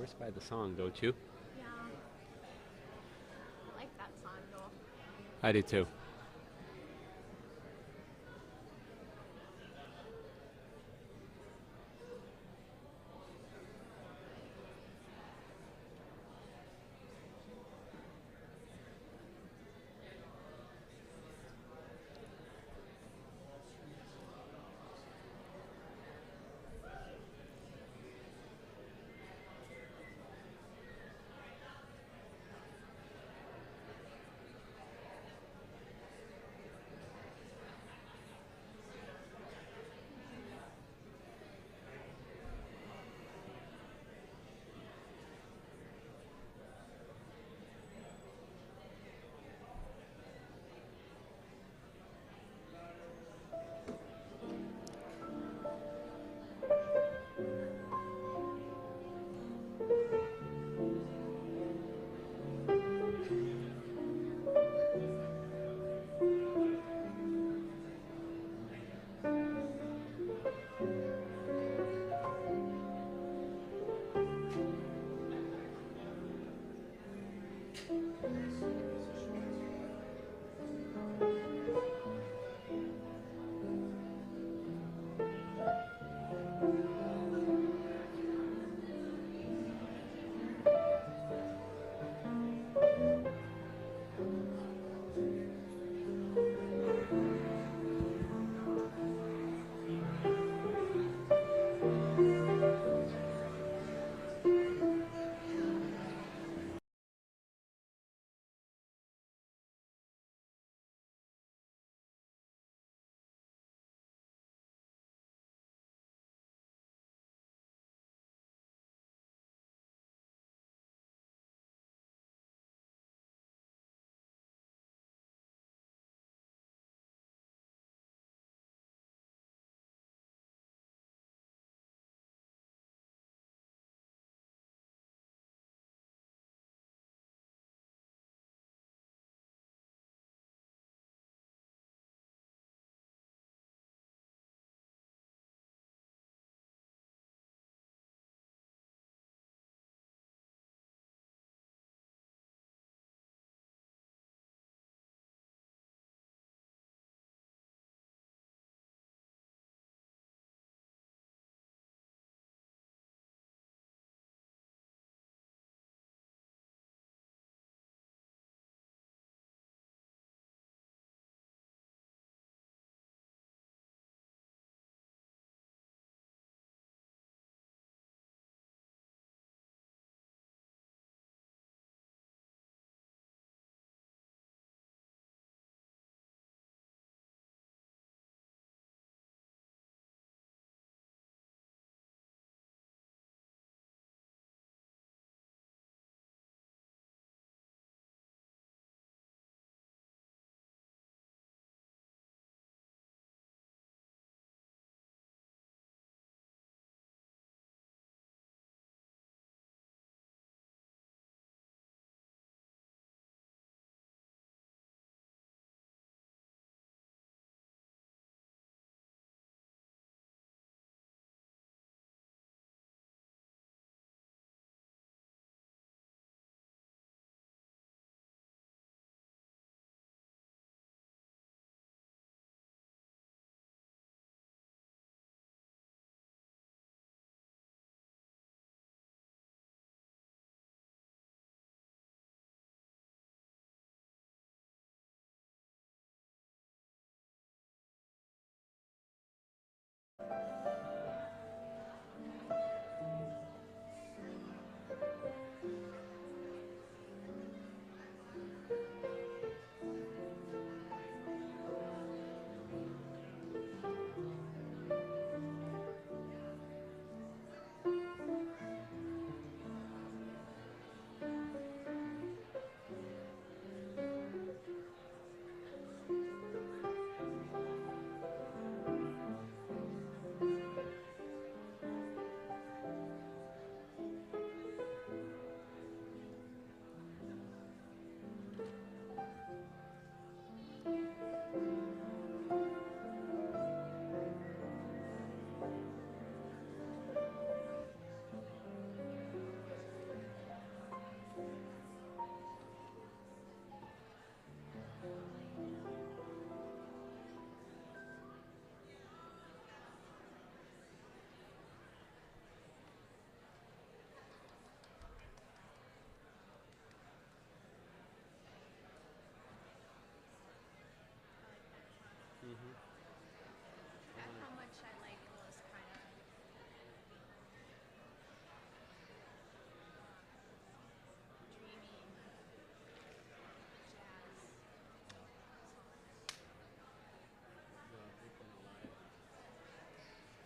immersed by the song, don't you? Yeah. I like that song though. I do too.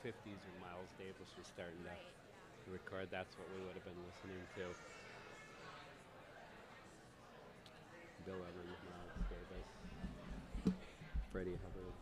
50s when Miles Davis was starting Right. to record. That's what we would have been listening to. Bill Evans, Miles Davis, Freddie Hubbard.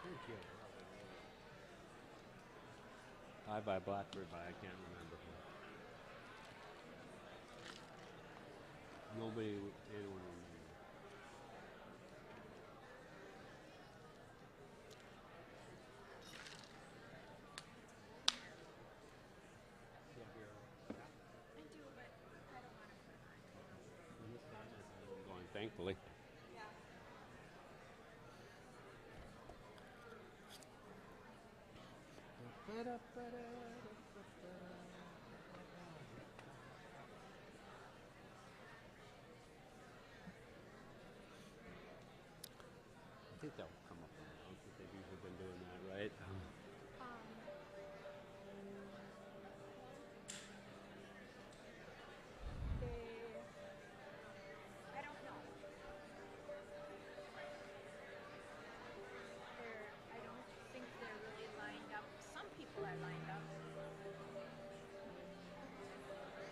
Thank you. I buy Blackbird, but I can't remember. Nobody, anyone remember. I do, but I don't want to put it on. I'm going, thankfully. Yeah. think they'll come up and announce that they've usually been doing that, right? I don't know. I don't think they're really lined up. Some people are lined up.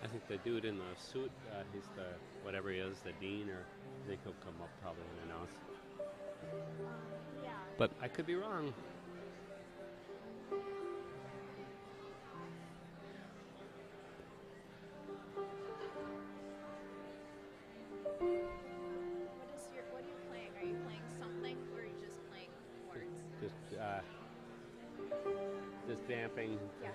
I think they do it in the suit. He's the, whatever he is, the dean, or I think he'll come up probably and announce. Yeah. But I could be wrong. What are you playing? Are you playing something or are you just playing words? Just damping. Yeah.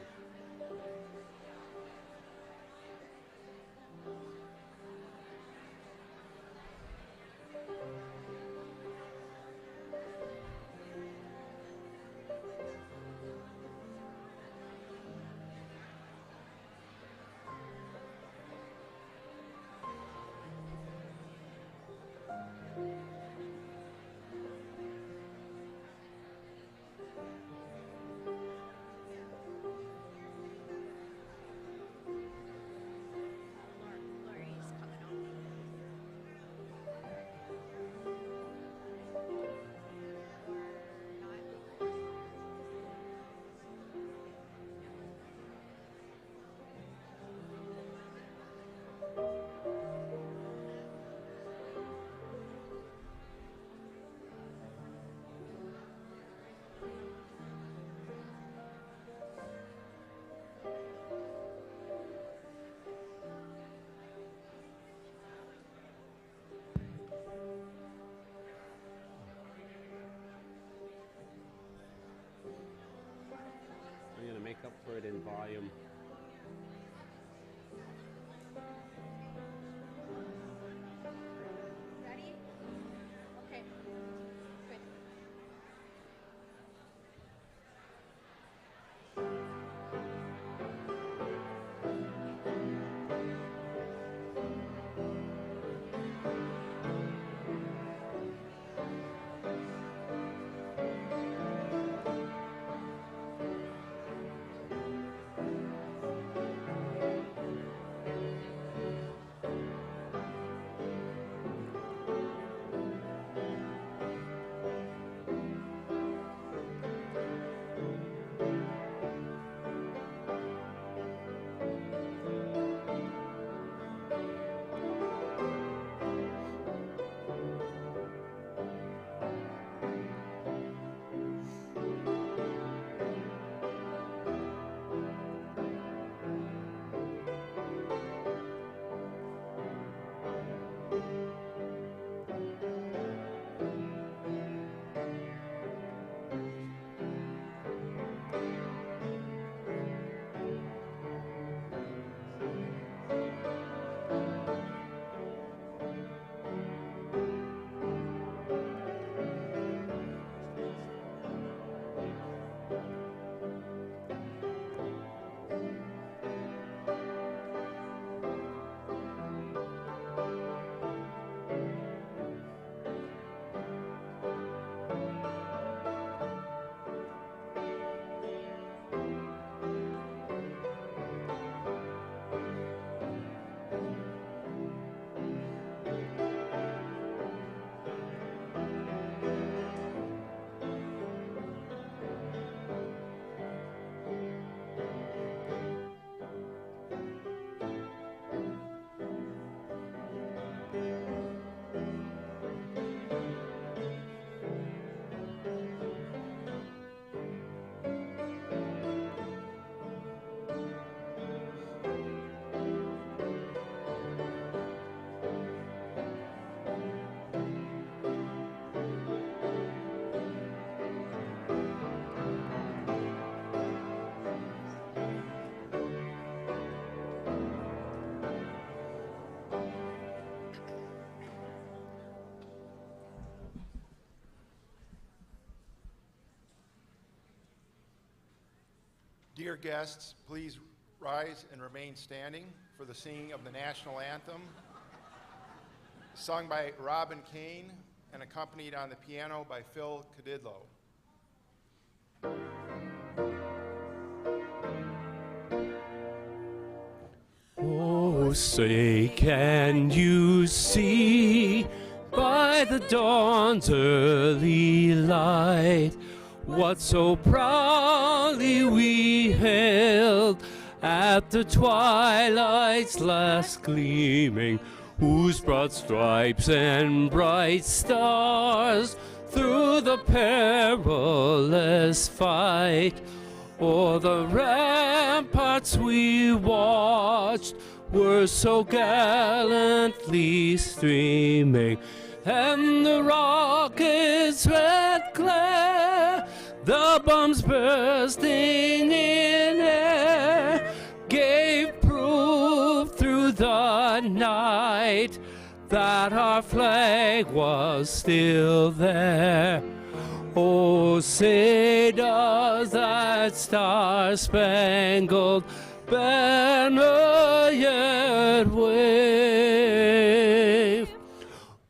Lori's coming up. I'm gonna make up for it in volume. Ready? Okay. Good. Dear guests, please rise and remain standing for the singing of the national anthem, sung by Robin Kane and accompanied on the piano by Phil Cadidlo. Oh, say can you see by the dawn's early light what so proudly we hailed at the twilight's last gleaming, whose broad stripes and bright stars through the perilous fight o'er the ramparts we watched were so gallantly streaming, and the rocket's red glare, the bombs bursting in air, gave proof through the night that our flag was still there. Oh, say does that star-spangled banner yet wave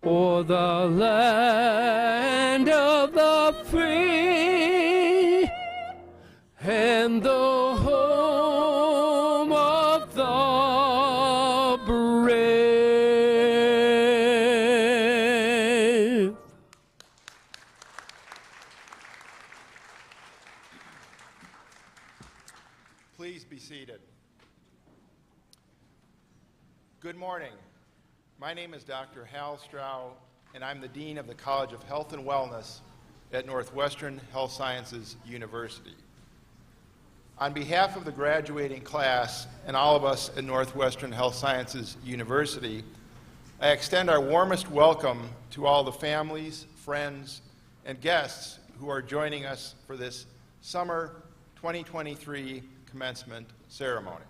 o'er the land of the free and the home of the brave? Please be seated. Good morning. My name is Dr. Hal Strau, and I'm the Dean of the College of Health and Wellness at Northwestern Health Sciences University. On behalf of the graduating class and all of us at Northwestern Health Sciences University, I extend our warmest welcome to all the families, friends, and guests who are joining us for this summer 2023 commencement ceremony.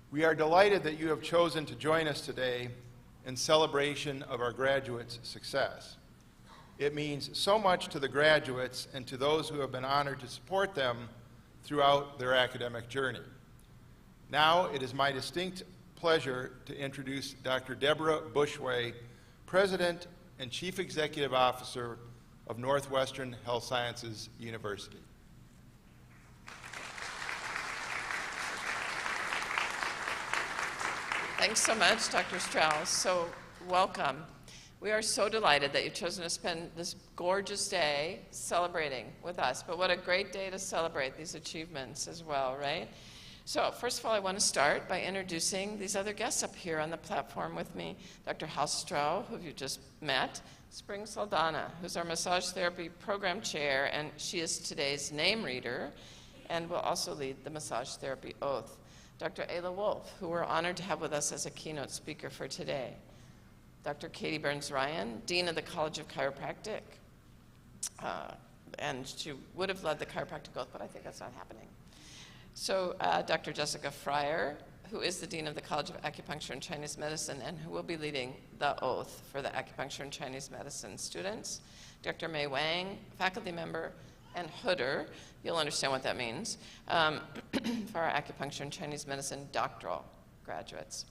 We are delighted that you have chosen to join us today in celebration of our graduates' success. It means so much to the graduates and to those who have been honored to support them throughout their academic journey. Now it is my distinct pleasure to introduce Dr. Deborah Bushway, President and Chief Executive Officer of Northwestern Health Sciences University. Thanks so much, Dr. Strauss. So welcome. We are so delighted that you've chosen to spend this gorgeous day celebrating with us. But what a great day to celebrate these achievements as well, right? So first of all, I want to start by introducing these other guests up here on the platform with me. Dr. Hal Strau, who you just met. Spring Saldana, who's our massage therapy program chair, and she is today's name reader and will also lead the massage therapy oath. Dr. Ayla Wolf, who we're honored to have with us as a keynote speaker for today. Dr. Katie Burns-Ryan, Dean of the College of Chiropractic. And she would have led the chiropractic oath, but I think that's not happening. So Dr. Jessica Fryer, who is the Dean of the College of Acupuncture and Chinese Medicine and who will be leading the oath for the Acupuncture and Chinese Medicine students. Dr. Mei Wang, faculty member and hooder, you'll understand what that means, for our Acupuncture and Chinese Medicine doctoral graduates.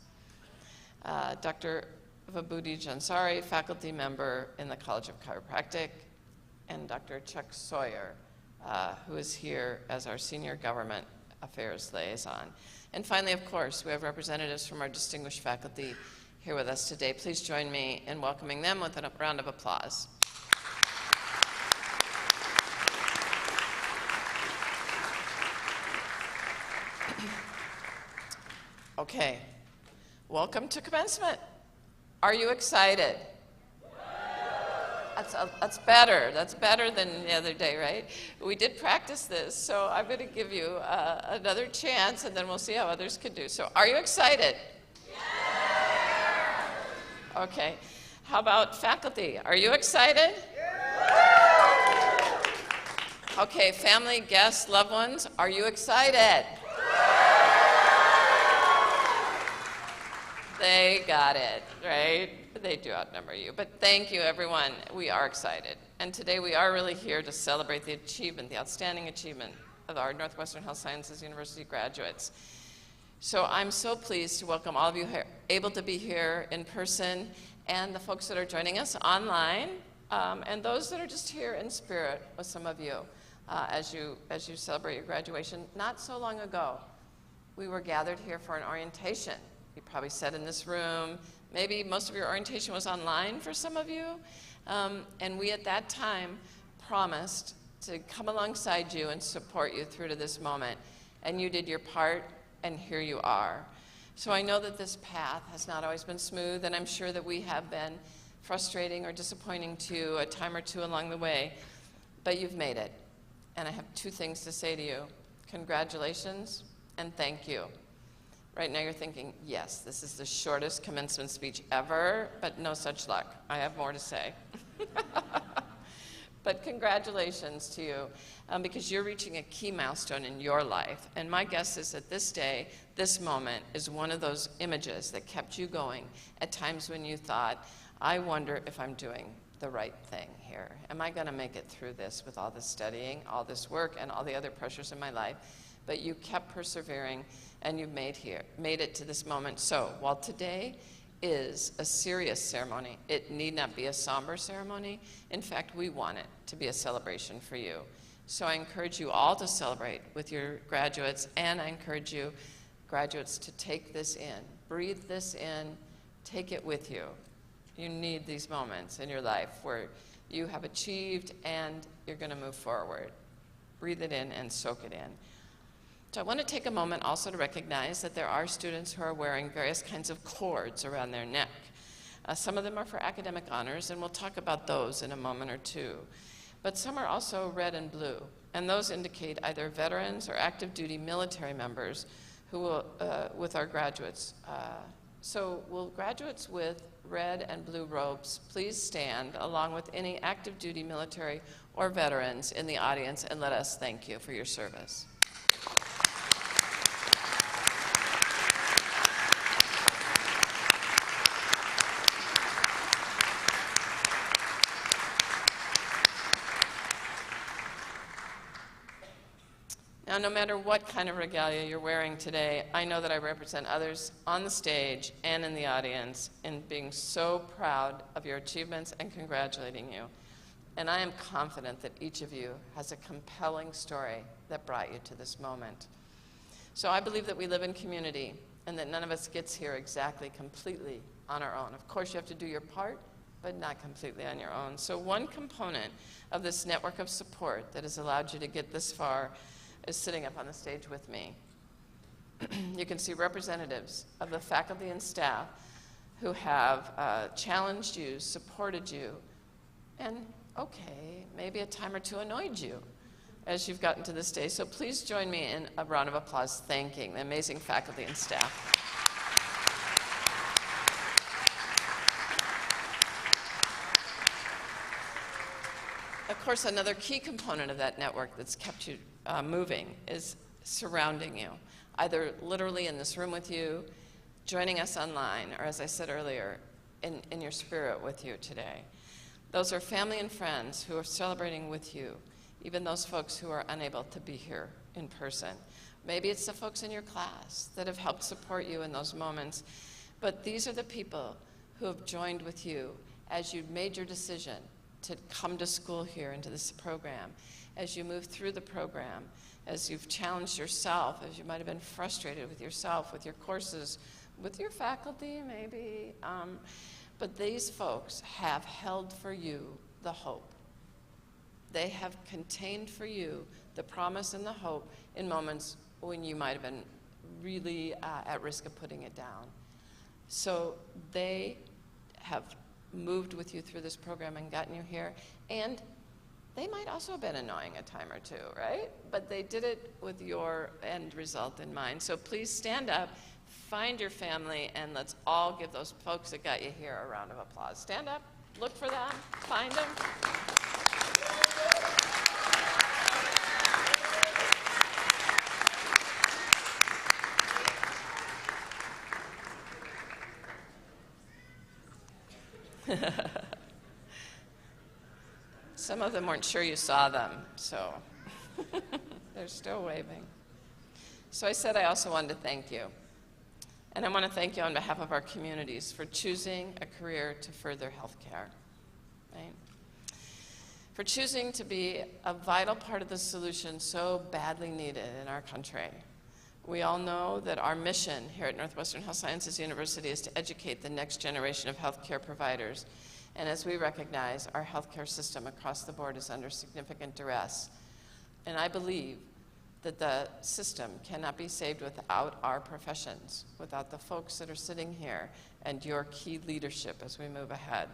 Dr. Vibhuti Jansari, faculty member in the College of Chiropractic, and Dr. Chuck Sawyer, who is here as our Senior Government Affairs Liaison. And finally, of course, we have representatives from our distinguished faculty here with us today. Please join me in welcoming them with a round of applause. Okay, welcome to commencement. Are you excited? That's better. That's better than the other day, right? We did practice this, so I'm going to give you another chance, and then we'll see how others can do. So, are you excited? Yeah. Okay. How about faculty? Are you excited? Yeah. Okay, family, guests, loved ones, are you excited? They got it, right? They do outnumber you. But thank you, everyone. We are excited. And today we are really here to celebrate the achievement, the outstanding achievement of our Northwestern Health Sciences University graduates. So I'm so pleased to welcome all of you here, able to be here in person and the folks that are joining us online, and those that are just here in spirit with some of you as you celebrate your graduation. Not so long ago, we were gathered here for an orientation. You probably sat in this room. Maybe most of your orientation was online for some of you. And we at that time promised to come alongside you and support you through to this moment. And you did your part, and here you are. So I know that this path has not always been smooth, and I'm sure that we have been frustrating or disappointing to you a time or two along the way, but you've made it. And I have two things to say to you. Congratulations and thank you. Right now you're thinking, yes, this is the shortest commencement speech ever, but no such luck. I have more to say. But congratulations to you, because you're reaching a key milestone in your life. And my guess is that this day, this moment, is one of those images that kept you going at times when you thought, I wonder if I'm doing the right thing here. Am I going to make it through this with all this studying, all this work, and all the other pressures in my life? But you kept persevering, and you made it to this moment. So while today is a serious ceremony, it need not be a somber ceremony. In fact, we want it to be a celebration for you. So I encourage you all to celebrate with your graduates, and I encourage you, graduates, to take this in. Breathe this in. Take it with you. You need these moments in your life where you have achieved and you're going to move forward. Breathe it in and soak it in. So I want to take a moment also to recognize that there are students who are wearing various kinds of cords around their neck. Some of them are for academic honors, and we'll talk about those in a moment or two. But some are also red and blue, and those indicate either veterans or active duty military members who will, with our graduates. So will graduates with red and blue robes please stand along with any active duty military or veterans in the audience, and let us thank you for your service. Now, no matter what kind of regalia you're wearing today, I know that I represent others on the stage and in the audience in being so proud of your achievements and congratulating you. And I am confident that each of you has a compelling story that brought you to this moment. So I believe that we live in community and that none of us gets here exactly completely on our own. Of course, you have to do your part, but not completely on your own. So one component of this network of support that has allowed you to get this far is sitting up on the stage with me. You can see representatives of the faculty and staff who have challenged you, supported you, and okay, maybe a time or two annoyed you as you've gotten to this day. So please join me in a round of applause thanking the amazing faculty and staff. Of course, another key component of that network that's kept you moving is surrounding you, either literally in this room with you, joining us online, or as I said earlier, in your spirit with you today. Those are family and friends who are celebrating with you, even those folks who are unable to be here in person. Maybe it's the folks in your class that have helped support you in those moments, but these are the people who have joined with you as you made your decision to come to school here into this program, as you move through the program, as you've challenged yourself, as you might have been frustrated with yourself, with your courses, with your faculty maybe. But these folks have held for you the hope. They have contained for you the promise and the hope in moments when you might have been really at risk of putting it down. So they have moved with you through this program and gotten you here, and they might also have been annoying a time or two, right? But they did it with your end result in mind. So please stand up, find your family, and let's all give those folks that got you here a round of applause. Stand up, look for them, find them. Some of them weren't sure you saw them, so they're still waving. So I said I also wanted to thank you. And I want to thank you on behalf of our communities for choosing a career to further healthcare, right? For choosing to be a vital part of the solution so badly needed in our country. We all know that our mission here at Northwestern Health Sciences University is to educate the next generation of healthcare providers. And as we recognize, our healthcare system across the board is under significant duress. And I believe that the system cannot be saved without our professions, without the folks that are sitting here and your key leadership as we move ahead.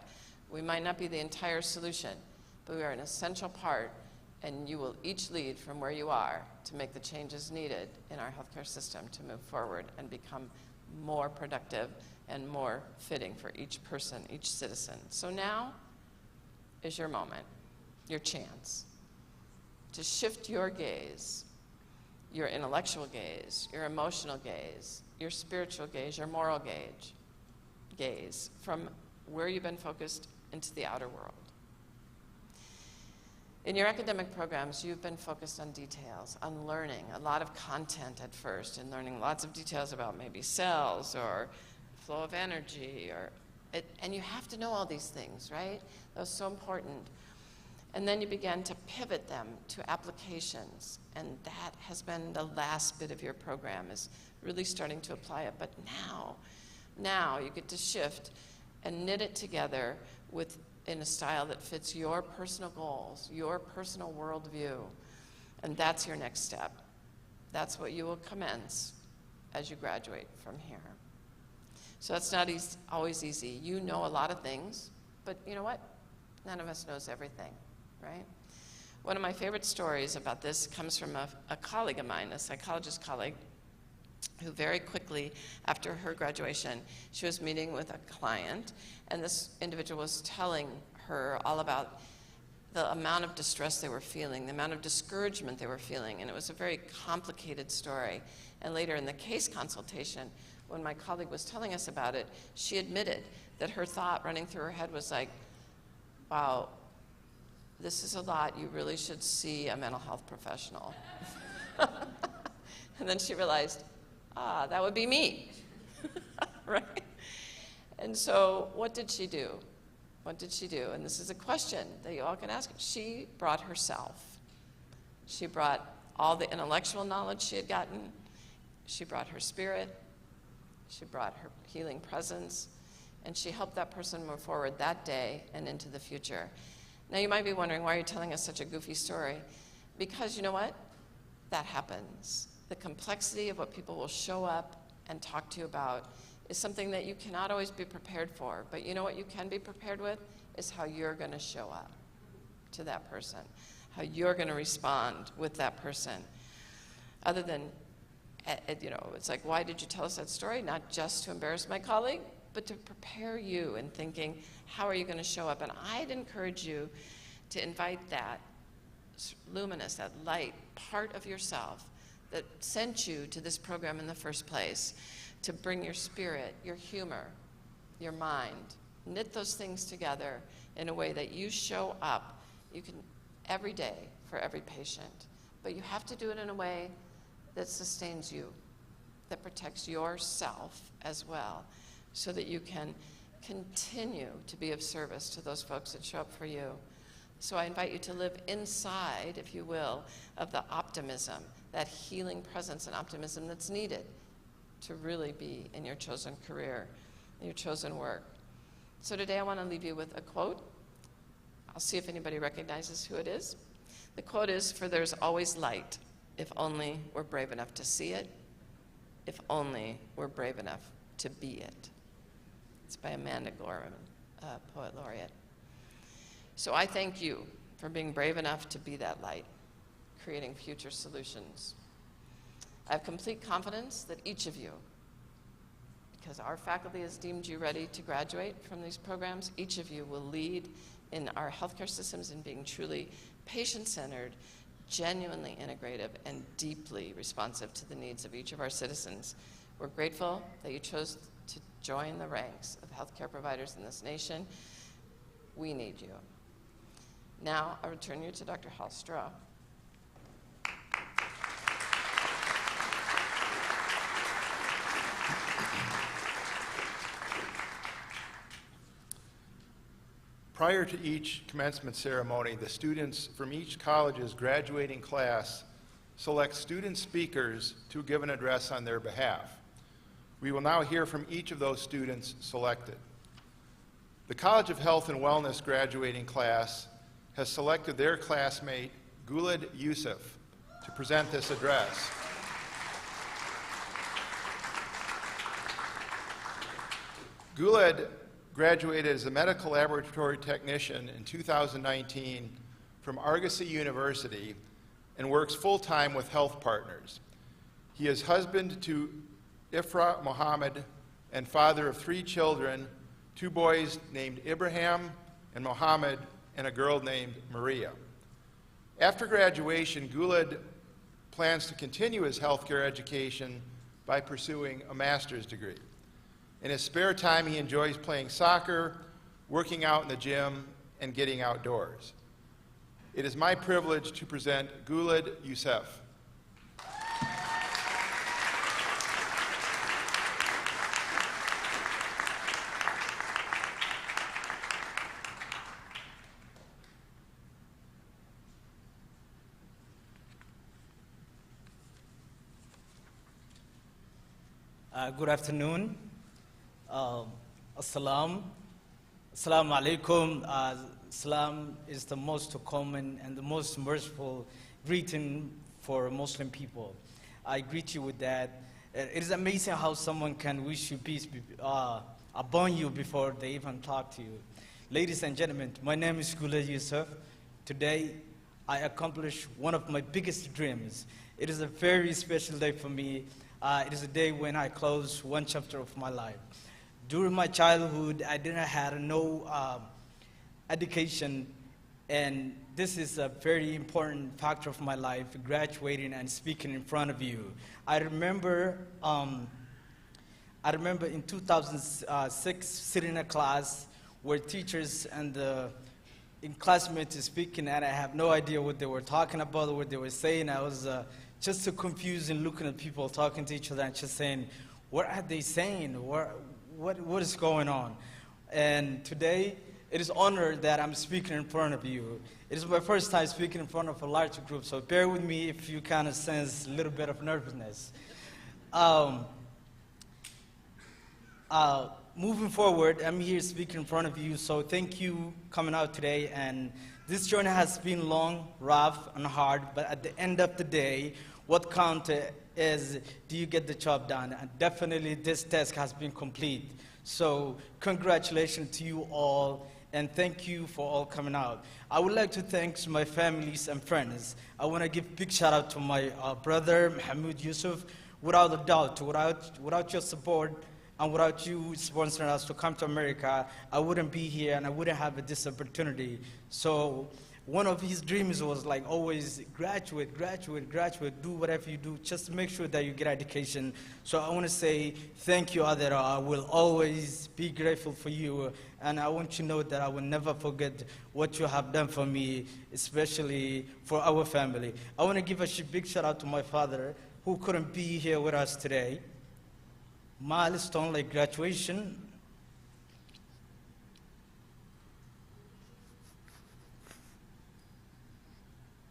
We might not be the entire solution, but we are an essential part, and you will each lead from where you are to make the changes needed in our healthcare system to move forward and become more productive and more fitting for each person, each citizen. So now is your moment, your chance to shift your gaze, your intellectual gaze, your emotional gaze, your spiritual gaze, your moral gaze from where you've been focused into the outer world. In your academic programs, you've been focused on details, on learning a lot of content at first, and learning lots of details about maybe cells or flow of energy, and you have to know all these things, right? That was so important. And then you began to pivot them to applications, and that has been the last bit of your program, is really starting to apply it. But now you get to shift and knit it together in a style that fits your personal goals, your personal worldview, and that's your next step. That's what you will commence as you graduate from here. So that's not always easy. You know a lot of things, but you know what? None of us knows everything, right? One of my favorite stories about this comes from a colleague of mine, a psychologist colleague, who very quickly after her graduation, she was meeting with a client, and this individual was telling her all about the amount of distress they were feeling, the amount of discouragement they were feeling, and it was a very complicated story. And later in the case consultation, when my colleague was telling us about it, she admitted that her thought running through her head was like, wow, this is a lot, you really should see a mental health professional. And then she realized, that would be me, right? And so what did she do? What did she do? And this is a question that you all can ask. She brought herself. She brought all the intellectual knowledge she had gotten. She brought her spirit. She brought her healing presence. And she helped that person move forward that day and into the future. Now you might be wondering, why are you telling us such a goofy story? Because you know what? That happens. The complexity of what people will show up and talk to you about is something that you cannot always be prepared for. But you know what you can be prepared with is how you're going to show up to that person, how you're going to respond with that person. Other than, it's like, why did you tell us that story? Not just to embarrass my colleague, but to prepare you in thinking, how are you going to show up? And I'd encourage you to invite that luminous, that light part of yourself that sent you to this program in the first place, to bring your spirit, your humor, your mind, knit those things together in a way that you show up. You can every day for every patient, but you have to do it in a way that sustains you, that protects yourself as well, so that you can continue to be of service to those folks that show up for you. So I invite you to live inside, if you will, of the optimism, that healing presence and optimism that's needed to really be in your chosen career, in your chosen work. So today I want to leave you with a quote. I'll see if anybody recognizes who it is. The quote is, "For there's always light, if only we're brave enough to see it, if only we're brave enough to be it." It's by Amanda Gorman, poet laureate. So I thank you for being brave enough to be that light, creating future solutions. I have complete confidence that each of you, because our faculty has deemed you ready to graduate from these programs, each of you will lead in our healthcare systems in being truly patient-centered, genuinely integrative, and deeply responsive to the needs of each of our citizens. We're grateful that you chose to join the ranks of healthcare providers in this nation. We need you. Now, I return you to Dr. Hallstroh. Prior to each commencement ceremony, the students from each college's graduating class select student speakers to give an address on their behalf. We will now hear from each of those students selected. The College of Health and Wellness graduating class has selected their classmate, Guled Yusuf, to present this address. Guled graduated as a medical laboratory technician in 2019 from Argosy University and works full-time with Health Partners. He is husband to Ifra Mohammed and father of 3 children, 2 boys named Ibrahim and Mohammed, and a girl named Maria. After graduation, Guled plans to continue his healthcare education by pursuing a master's degree. In his spare time, he enjoys playing soccer, working out in the gym, and getting outdoors. It is my privilege to present Guled Yusuf. Good afternoon. Assalamu alaikum. Salam is the most common and the most merciful greeting for Muslim people. I greet you with that. It is amazing how someone can wish you peace upon you before they even talk to you. Ladies and gentlemen, my name is Guled Yusuf. Today, I accomplished one of my biggest dreams. It is a very special day for me. It is a day when I close one chapter of my life. During my childhood, I didn't have no education, and this is a very important factor of my life, graduating and speaking in front of you. I remember in 2006 sitting in a class where teachers and in classmates speaking, and I have no idea what they were talking about or what they were saying. I was just so confused and looking at people talking to each other and just saying, what are they saying? What is going on? And today, it is honored that I'm speaking in front of you. It is my first time speaking in front of a large group, so bear with me if you kind of sense a little bit of nervousness. Moving forward, I'm here speaking in front of you, so thank you coming out today. And this journey has been long, rough, and hard, but at the end of the day, what counts is, do you get the job done? And definitely this task has been complete. So congratulations to you all, and thank you for all coming out. I would like to thank my families and friends. I want to give a big shout out to my brother, Mahmoud Yusuf. Without a doubt, without your support, and without you sponsoring us to come to America, I wouldn't be here and I wouldn't have this opportunity. So one of his dreams was like always graduate, do whatever you do, just make sure that you get education. So I want to say thank you, Adira. I will always be grateful for you, and I want you to know that I will never forget what you have done for me, especially for our family. I want to give a big shout out to my father, who couldn't be here with us today. Milestone like graduation.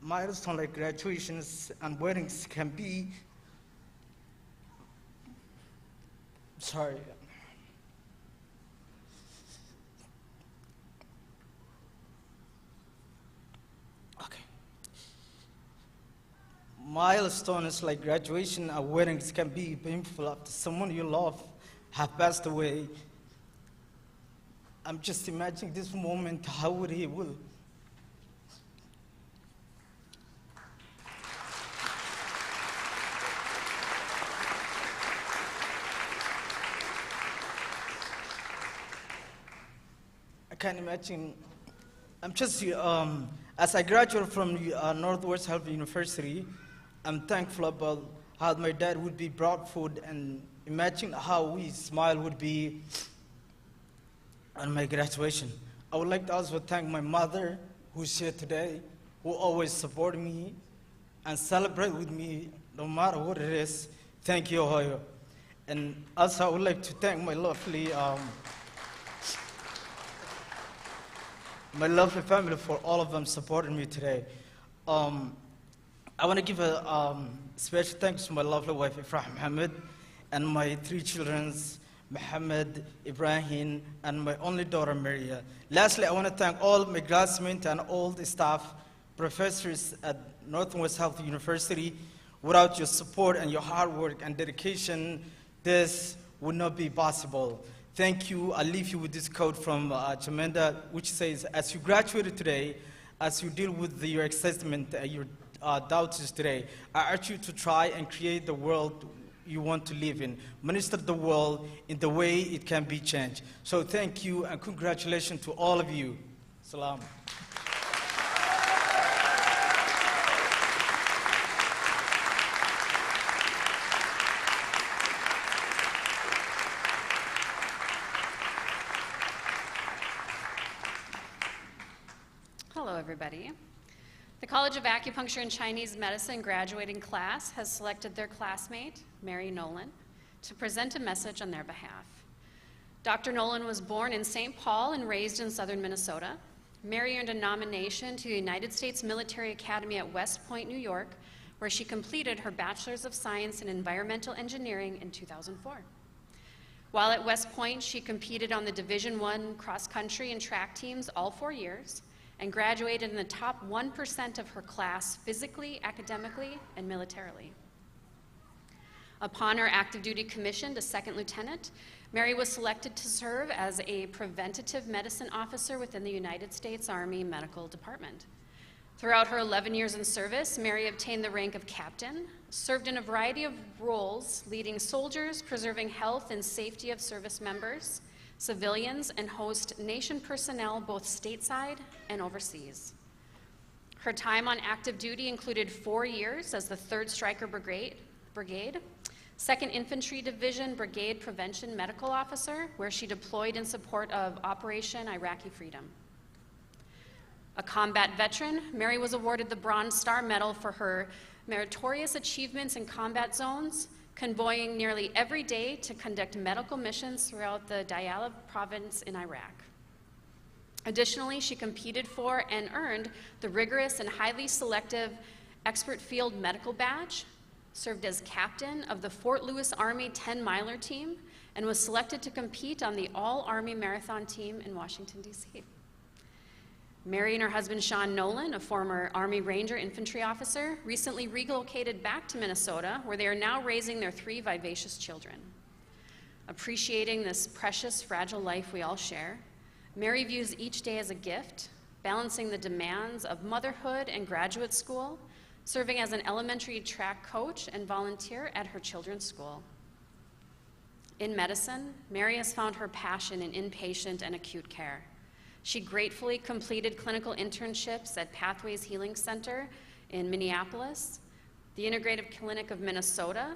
Milestone like graduations and weddings can be, sorry. Okay. Milestones like graduation and weddings can be painful after someone you love have passed away. I'm just imagining this moment, how would he will. I can't imagine. I'm just, as I graduated from Northwestern University, I'm thankful about how my dad would be brought food, and imagine how his smile would be on my graduation. I would like to also thank my mother, who's here today, who always support me and celebrate with me no matter what it is. Thank you, Hoyo. And also I would like to thank my lovely my lovely family, for all of them supporting me today. I want to give a special thanks to my lovely wife, Ifrah Mohammed, and my 3 children, Mohammed, Ibrahim, and my only daughter, Maria. Lastly, I want to thank all my classmates and all the staff, professors at Northwest Health University. Without your support and your hard work and dedication, this would not be possible. Thank you. I'll leave you with this quote from Jamenda, which says, as you graduated today, as you deal with your assessment, your doubts today, I urge you to try and create the world you want to live in. Minister the world in the way it can be changed. So thank you and congratulations to all of you. Salam. Hello, everybody. The College of Acupuncture and Chinese Medicine graduating class has selected their classmate, Mary Nolan, to present a message on their behalf. Dr. Nolan was born in St. Paul and raised in southern Minnesota. Mary earned a nomination to the United States Military Academy at West Point, New York, where she completed her Bachelor's of Science in Environmental Engineering in 2004. While at West Point, she competed on the Division I cross-country and track teams all 4 years, and graduated in the top 1% of her class physically, academically, and militarily. Upon her active duty commission to second lieutenant, Mary was selected to serve as a preventative medicine officer within the United States Army Medical Department. Throughout her 11 years in service, Mary obtained the rank of captain, served in a variety of roles, leading soldiers, preserving health and safety of service members, civilians, and host nation personnel both stateside and overseas. Her time on active duty included 4 years as the 3rd Stryker Brigade, 2nd Infantry Division Brigade Prevention Medical Officer, where she deployed in support of Operation Iraqi Freedom. A combat veteran, Mary was awarded the Bronze Star Medal for her meritorious achievements in combat zones, convoying nearly every day to conduct medical missions throughout the Diyala province in Iraq. Additionally, she competed for and earned the rigorous and highly selective Expert Field Medical Badge, served as captain of the Fort Lewis Army 10-miler team, and was selected to compete on the All-Army Marathon team in Washington, D.C. Mary and her husband, Sean Nolan, a former Army Ranger infantry officer, recently relocated back to Minnesota, where they are now raising their 3 vivacious children. Appreciating this precious, fragile life we all share, Mary views each day as a gift, balancing the demands of motherhood and graduate school, serving as an elementary track coach and volunteer at her children's school. In medicine, Mary has found her passion in inpatient and acute care. She gratefully completed clinical internships at Pathways Healing Center in Minneapolis, the Integrative Clinic of Minnesota,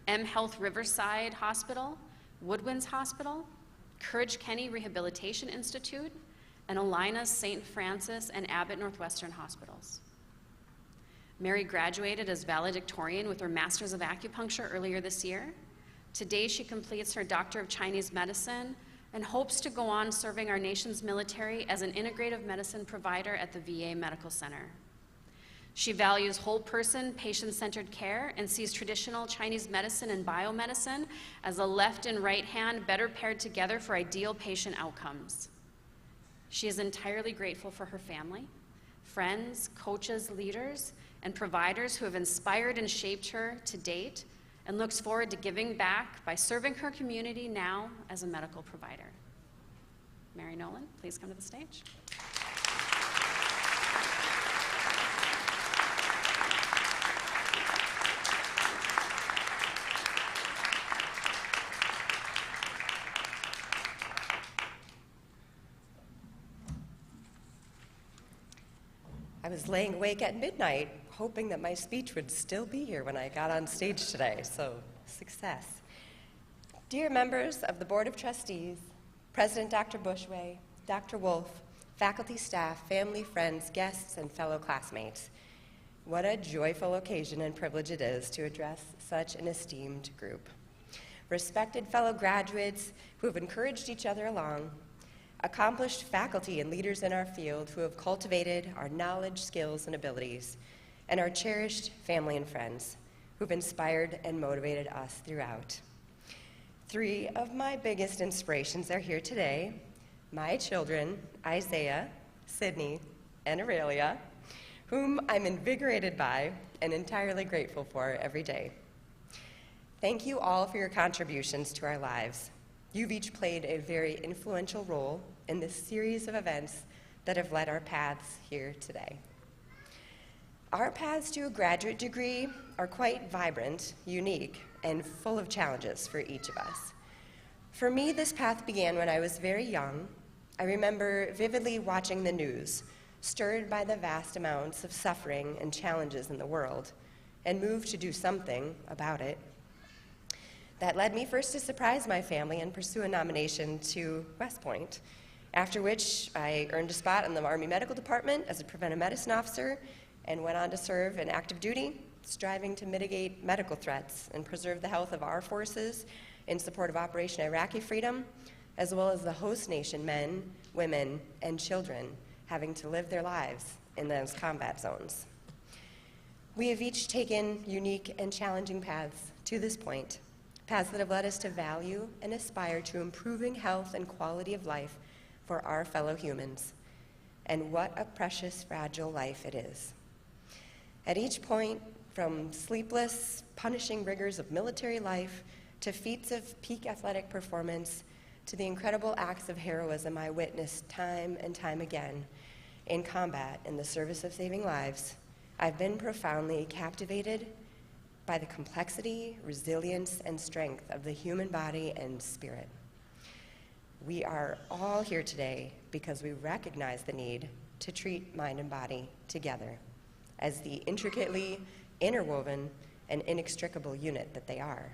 M Health Riverside Hospital, Woodwinds Hospital, Courage Kenny Rehabilitation Institute, and Alina's St. Francis and Abbott Northwestern hospitals. Mary graduated as valedictorian with her Master's of Acupuncture earlier this year. Today she completes her Doctor of Chinese Medicine and hopes to go on serving our nation's military as an integrative medicine provider at the VA Medical Center. She values whole-person, patient-centered care and sees traditional Chinese medicine and biomedicine as a left and right hand better paired together for ideal patient outcomes. She is entirely grateful for her family, friends, coaches, leaders, and providers who have inspired and shaped her to date, and looks forward to giving back by serving her community now as a medical provider. Mary Nolan, please come to the stage. I was laying awake at midnight, hoping that my speech would still be here when I got on stage today, so success. Dear members of the Board of Trustees, President Dr. Bushway, Dr. Wolf, faculty, staff, family, friends, guests, and fellow classmates, what a joyful occasion and privilege it is to address such an esteemed group. Respected fellow graduates who have encouraged each other along, accomplished faculty and leaders in our field who have cultivated our knowledge, skills, and abilities, and our cherished family and friends who've inspired and motivated us throughout. 3 of my biggest inspirations are here today: my children, Isaiah, Sydney, and Aurelia, whom I'm invigorated by and entirely grateful for every day. Thank you all for your contributions to our lives. You've each played a very influential role in this series of events that have led our paths here today. Our paths to a graduate degree are quite vibrant, unique, and full of challenges for each of us. For me, this path began when I was very young. I remember vividly watching the news, stirred by the vast amounts of suffering and challenges in the world, and moved to do something about it. That led me first to surprise my family and pursue a nomination to West Point, after which I earned a spot in the Army Medical Department as a preventive medicine officer and went on to serve in active duty, striving to mitigate medical threats and preserve the health of our forces in support of Operation Iraqi Freedom, as well as the host nation men, women, and children having to live their lives in those combat zones. We have each taken unique and challenging paths to this point, paths that have led us to value and aspire to improving health and quality of life for our fellow humans. And what a precious, fragile life it is. At each point, from sleepless, punishing rigors of military life to feats of peak athletic performance to the incredible acts of heroism I witnessed time and time again in combat in the service of saving lives, I've been profoundly captivated by the complexity, resilience, and strength of the human body and spirit. We are all here today because we recognize the need to treat mind and body together as the intricately interwoven and inextricable unit that they are.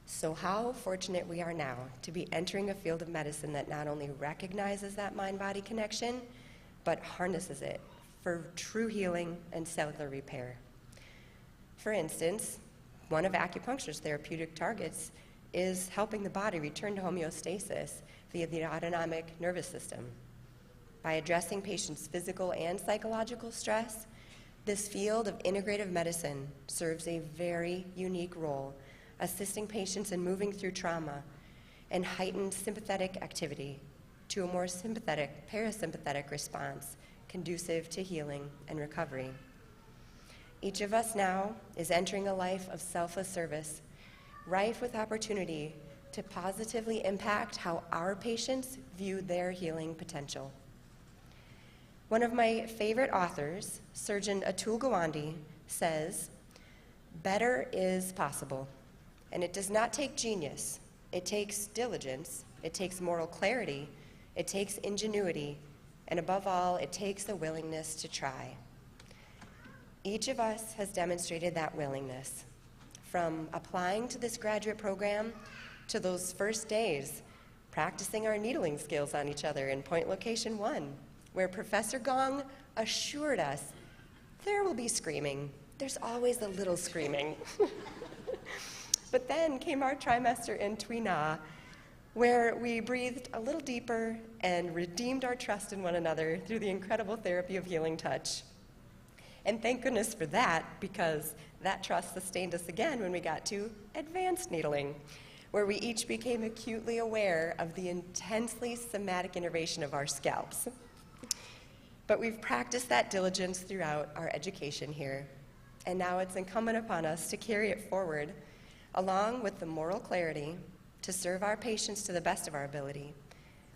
So how fortunate we are now to be entering a field of medicine that not only recognizes that mind-body connection, but harnesses it for true healing and cellular repair. For instance, one of acupuncture's therapeutic targets is helping the body return to homeostasis via the autonomic nervous system. By addressing patients' physical and psychological stress, this field of integrative medicine serves a very unique role, assisting patients in moving through trauma and heightened sympathetic activity to a more sympathetic, parasympathetic response conducive to healing and recovery. Each of us now is entering a life of selfless service, rife with opportunity to positively impact how our patients view their healing potential. One of my favorite authors, Surgeon Atul Gawande, says, "Better is possible, and it does not take genius. It takes diligence, it takes moral clarity, it takes ingenuity, and above all, it takes the willingness to try." Each of us has demonstrated that willingness, from applying to this graduate program to those first days practicing our needling skills on each other in Point Location 1, where Professor Gong assured us there will be screaming. There's always a little screaming. But then came our trimester in Tuy Na, where we breathed a little deeper and redeemed our trust in one another through the incredible therapy of healing touch. And thank goodness for that, because that trust sustained us again when we got to advanced needling, where we each became acutely aware of the intensely somatic innervation of our scalps. But we've practiced that diligence throughout our education here, and now it's incumbent upon us to carry it forward, along with the moral clarity to serve our patients to the best of our ability,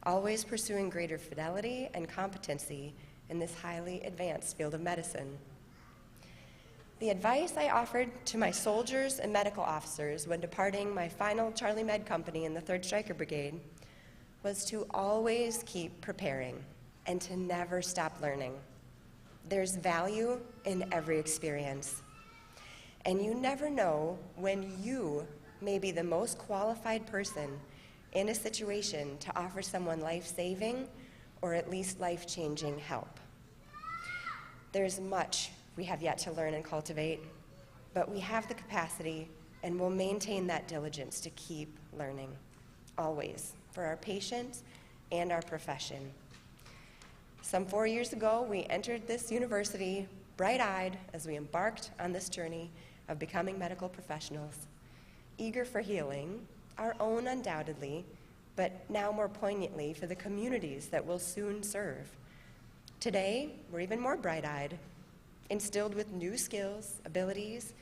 always pursuing greater fidelity and competency in this highly advanced field of medicine. The advice I offered to my soldiers and medical officers when departing my final Charlie Med company in the 3rd Stryker Brigade was to always keep preparing and to never stop learning. There's value in every experience, and you never know when you may be the most qualified person in a situation to offer someone life-saving or at least life-changing help. There's much we have yet to learn and cultivate, but we have the capacity and will maintain that diligence to keep learning, always, for our patients and our profession. Some 4 years ago, we entered this university bright-eyed as we embarked on this journey of becoming medical professionals, eager for healing, our own undoubtedly, but now more poignantly for the communities that we'll soon serve. Today, we're even more bright-eyed, instilled with new skills, abilities,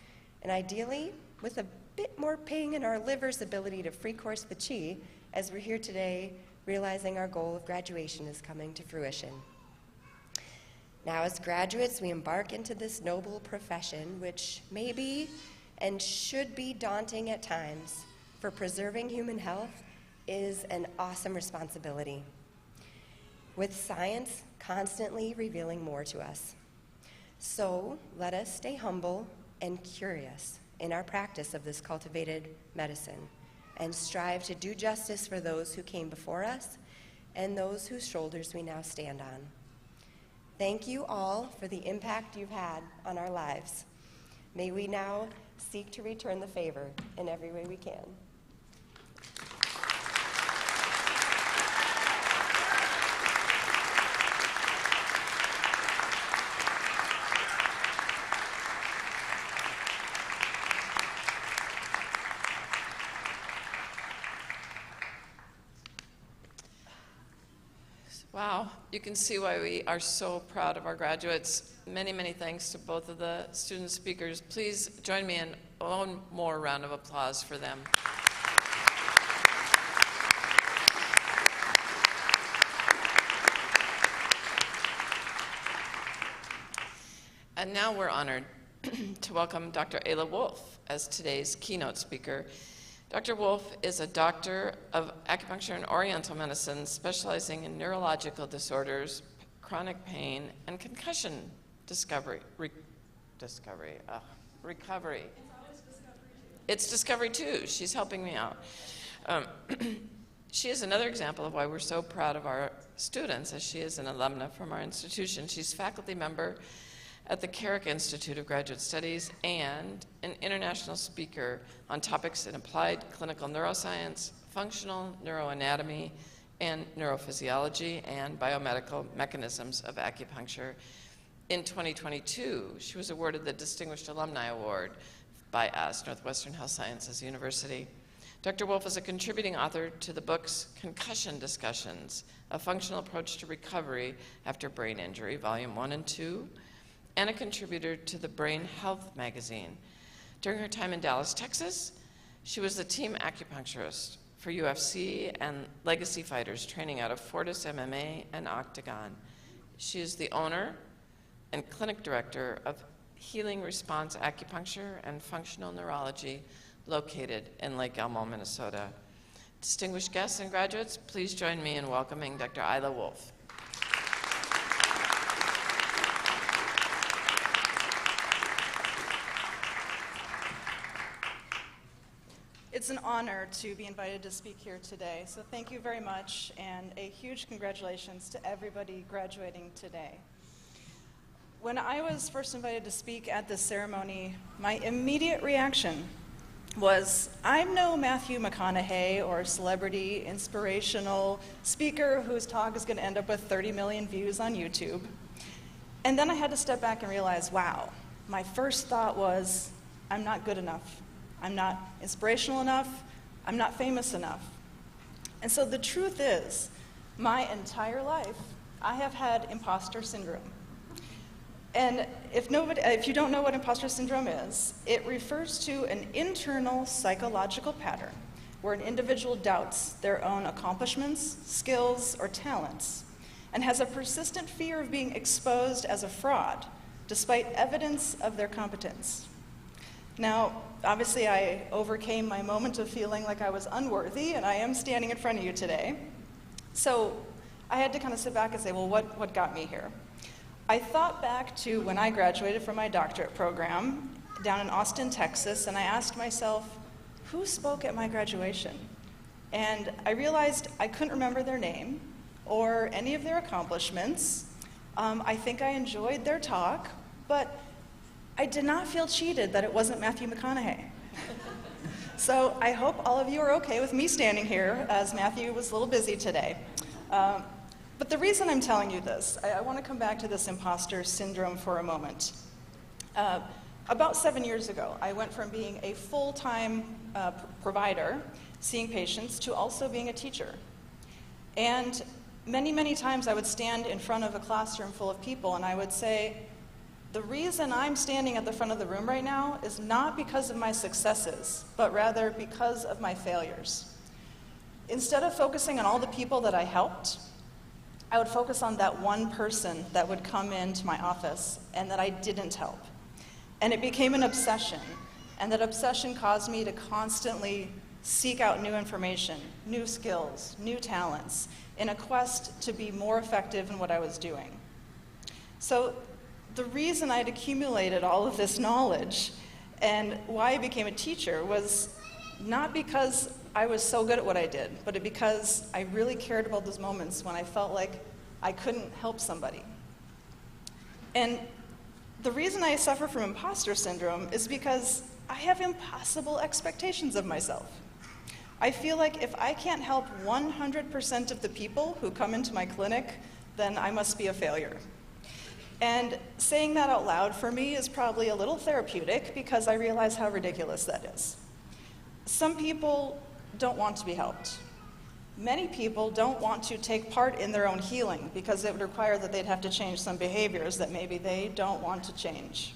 and ideally with a bit more ping in our liver's ability to free course the chi as we're here today realizing our goal of graduation is coming to fruition. Now, as graduates, we embark into this noble profession, which may be and should be daunting at times, for preserving human health is an awesome responsibility, with science constantly revealing more to us. So let us stay humble and curious in our practice of this cultivated medicine and strive to do justice for those who came before us and those whose shoulders we now stand on. Thank you all for the impact you've had on our lives. May we now seek to return the favor in every way we can. Wow, you can see why we are so proud of our graduates. Many, many thanks to both of the student speakers. Please join me in one more round of applause for them. And now we're honored to welcome Dr. Ayla Wolf as today's keynote speaker. Dr. Wolf is a doctor of acupuncture and oriental medicine specializing in neurological disorders, chronic pain, and concussion recovery. It's discovery too. She's helping me out. She is another example of why we're so proud of our students, as she is an alumna from our institution. She's faculty member at the Carrick Institute of Graduate Studies and an international speaker on topics in applied clinical neuroscience, functional neuroanatomy, and neurophysiology, and biomedical mechanisms of acupuncture. In 2022, she was awarded the Distinguished Alumni Award by us, Northwestern Health Sciences University. Dr. Wolf is a contributing author to the books Concussion Discussions, A Functional Approach to Recovery After Brain Injury, Volume 1 and 2, and a contributor to the Brain Health magazine. During her time in Dallas, Texas, she was the team acupuncturist for UFC and legacy fighters training out of Fortis MMA and Octagon. She is the owner and clinic director of Healing Response Acupuncture and Functional Neurology, located in Lake Elmo, Minnesota. Distinguished guests and graduates, please join me in welcoming Dr. Ayla Wolf. It's an honor to be invited to speak here today, so thank you very much, and a huge congratulations to everybody graduating today. When I was first invited to speak at this ceremony, my immediate reaction was, I'm no Matthew McConaughey or celebrity inspirational speaker whose talk is going to end up with 30 million views on YouTube. And then I had to step back and realize, wow, my first thought was, I'm not good enough. I'm not inspirational enough. I'm not famous enough. And so the truth is, my entire life, I have had imposter syndrome. And if you don't know what imposter syndrome is, it refers to an internal psychological pattern where an individual doubts their own accomplishments, skills, or talents, and has a persistent fear of being exposed as a fraud, despite evidence of their competence. Now, obviously, I overcame my moment of feeling like I was unworthy, and I am standing in front of you today. So I had to kind of sit back and say, well, what got me here? I thought back to when I graduated from my doctorate program down in Austin, Texas, and I asked myself, who spoke at my graduation? And I realized I couldn't remember their name or any of their accomplishments. I think I enjoyed their talk, but I did not feel cheated that it wasn't Matthew McConaughey. So I hope all of you are okay with me standing here, as Matthew was a little busy today. But the reason I'm telling you this, I want to come back to this imposter syndrome for a moment. About 7 years ago, I went from being a full-time provider, seeing patients, to also being a teacher. And many, many times I would stand in front of a classroom full of people and I would say, the reason I'm standing at the front of the room right now is not because of my successes, but rather because of my failures. Instead of focusing on all the people that I helped, I would focus on that one person that would come into my office and that I didn't help. And it became an obsession, and that obsession caused me to constantly seek out new information, new skills, new talents, in a quest to be more effective in what I was doing. So the reason I'd accumulated all of this knowledge and why I became a teacher was not because I was so good at what I did, but because I really cared about those moments when I felt like I couldn't help somebody. And the reason I suffer from imposter syndrome is because I have impossible expectations of myself. I feel like if I can't help 100% of the people who come into my clinic, then I must be a failure. And saying that out loud for me is probably a little therapeutic because I realize how ridiculous that is. Some people don't want to be helped. Many people don't want to take part in their own healing because it would require that they'd have to change some behaviors that maybe they don't want to change.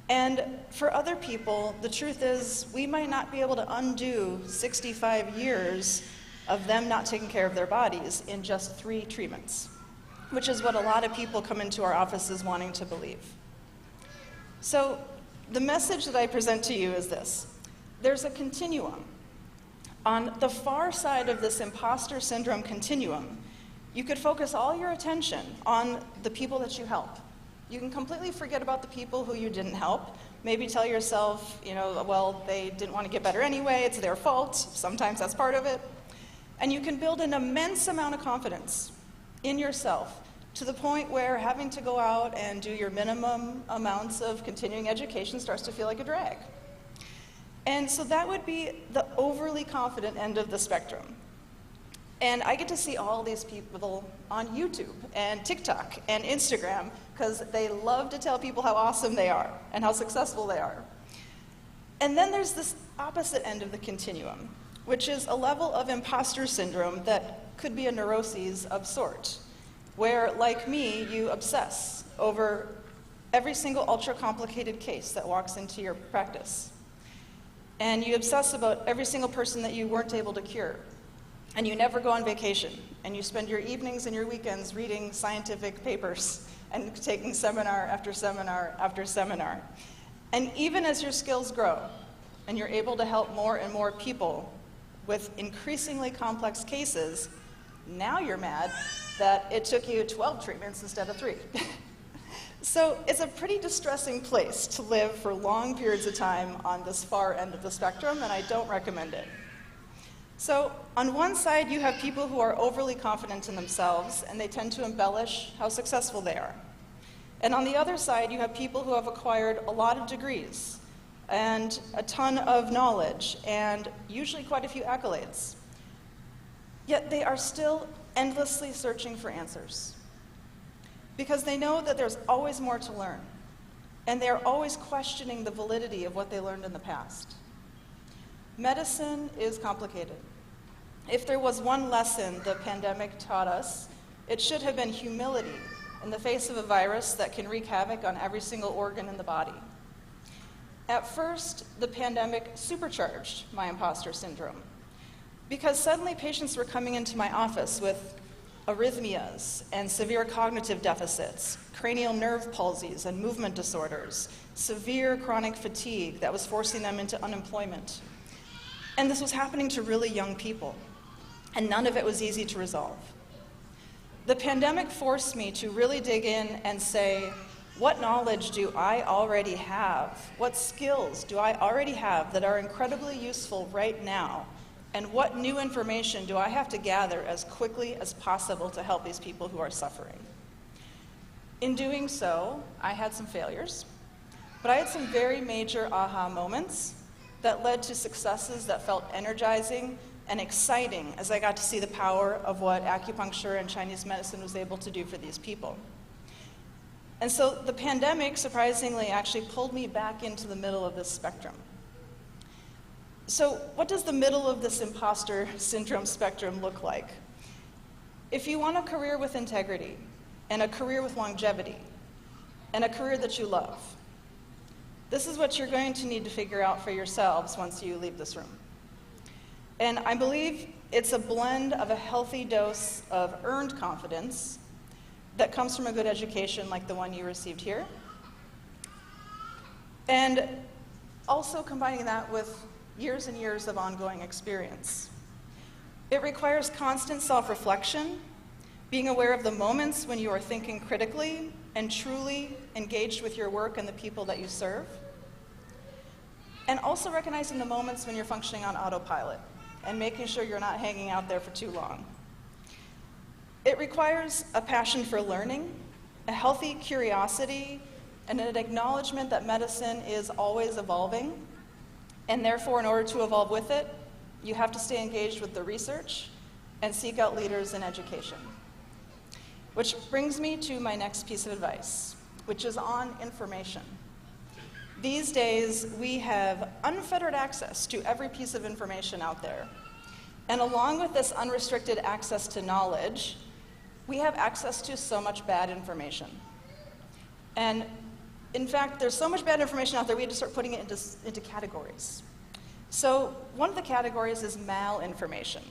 And for other people, the truth is we might not be able to undo 65 years of them not taking care of their bodies in just 3 treatments, which is what a lot of people come into our offices wanting to believe. So the message that I present to you is this. There's a continuum. On the far side of this imposter syndrome continuum, you could focus all your attention on the people that you help. You can completely forget about the people who you didn't help. Maybe tell yourself, well, they didn't want to get better anyway, it's their fault. Sometimes that's part of it. And you can build an immense amount of confidence in yourself to the point where having to go out and do your minimum amounts of continuing education starts to feel like a drag. And so that would be the overly confident end of the spectrum. And I get to see all these people on YouTube and TikTok and Instagram because they love to tell people how awesome they are and how successful they are. And then there's this opposite end of the continuum, which is a level of imposter syndrome that could be a neuroses of sort, where, like me, you obsess over every single ultra-complicated case that walks into your practice. And you obsess about every single person that you weren't able to cure. And you never go on vacation. And you spend your evenings and your weekends reading scientific papers and taking seminar after seminar after seminar. And even as your skills grow and you're able to help more and more people with increasingly complex cases, now you're mad that it took you 12 treatments instead of 3. So it's a pretty distressing place to live for long periods of time on this far end of the spectrum, and I don't recommend it. So on one side, you have people who are overly confident in themselves, and they tend to embellish how successful they are. And on the other side, you have people who have acquired a lot of degrees and a ton of knowledge and usually quite a few accolades. Yet they are still endlessly searching for answers because they know that there's always more to learn, and they are always questioning the validity of what they learned in the past. Medicine is complicated. If there was one lesson the pandemic taught us, it should have been humility in the face of a virus that can wreak havoc on every single organ in the body. At first, the pandemic supercharged my imposter syndrome because suddenly patients were coming into my office with arrhythmias and severe cognitive deficits, cranial nerve palsies and movement disorders, severe chronic fatigue that was forcing them into unemployment. And this was happening to really young people, and none of it was easy to resolve. The pandemic forced me to really dig in and say, what knowledge do I already have? What skills do I already have that are incredibly useful right now? And what new information do I have to gather as quickly as possible to help these people who are suffering? In doing so, I had some failures, but I had some very major aha moments that led to successes that felt energizing and exciting as I got to see the power of what acupuncture and Chinese medicine was able to do for these people. And so the pandemic, surprisingly, actually pulled me back into the middle of this spectrum. So what does the middle of this imposter syndrome spectrum look like? If you want a career with integrity, and a career with longevity, and a career that you love, this is what you're going to need to figure out for yourselves once you leave this room. And I believe it's a blend of a healthy dose of earned confidence that comes from a good education like the one you received here, and also combining that with years and years of ongoing experience. It requires constant self-reflection, being aware of the moments when you are thinking critically and truly engaged with your work and the people that you serve, and also recognizing the moments when you're functioning on autopilot and making sure you're not hanging out there for too long. It requires a passion for learning, a healthy curiosity, and an acknowledgement that medicine is always evolving, and therefore, in order to evolve with it, you have to stay engaged with the research and seek out leaders in education. Which brings me to my next piece of advice, which is on information. These days, we have unfettered access to every piece of information out there. And along with this unrestricted access to knowledge, we have access to so much bad information. And in fact, there's so much bad information out there, we had to start putting it into categories. So one of the categories is malinformation.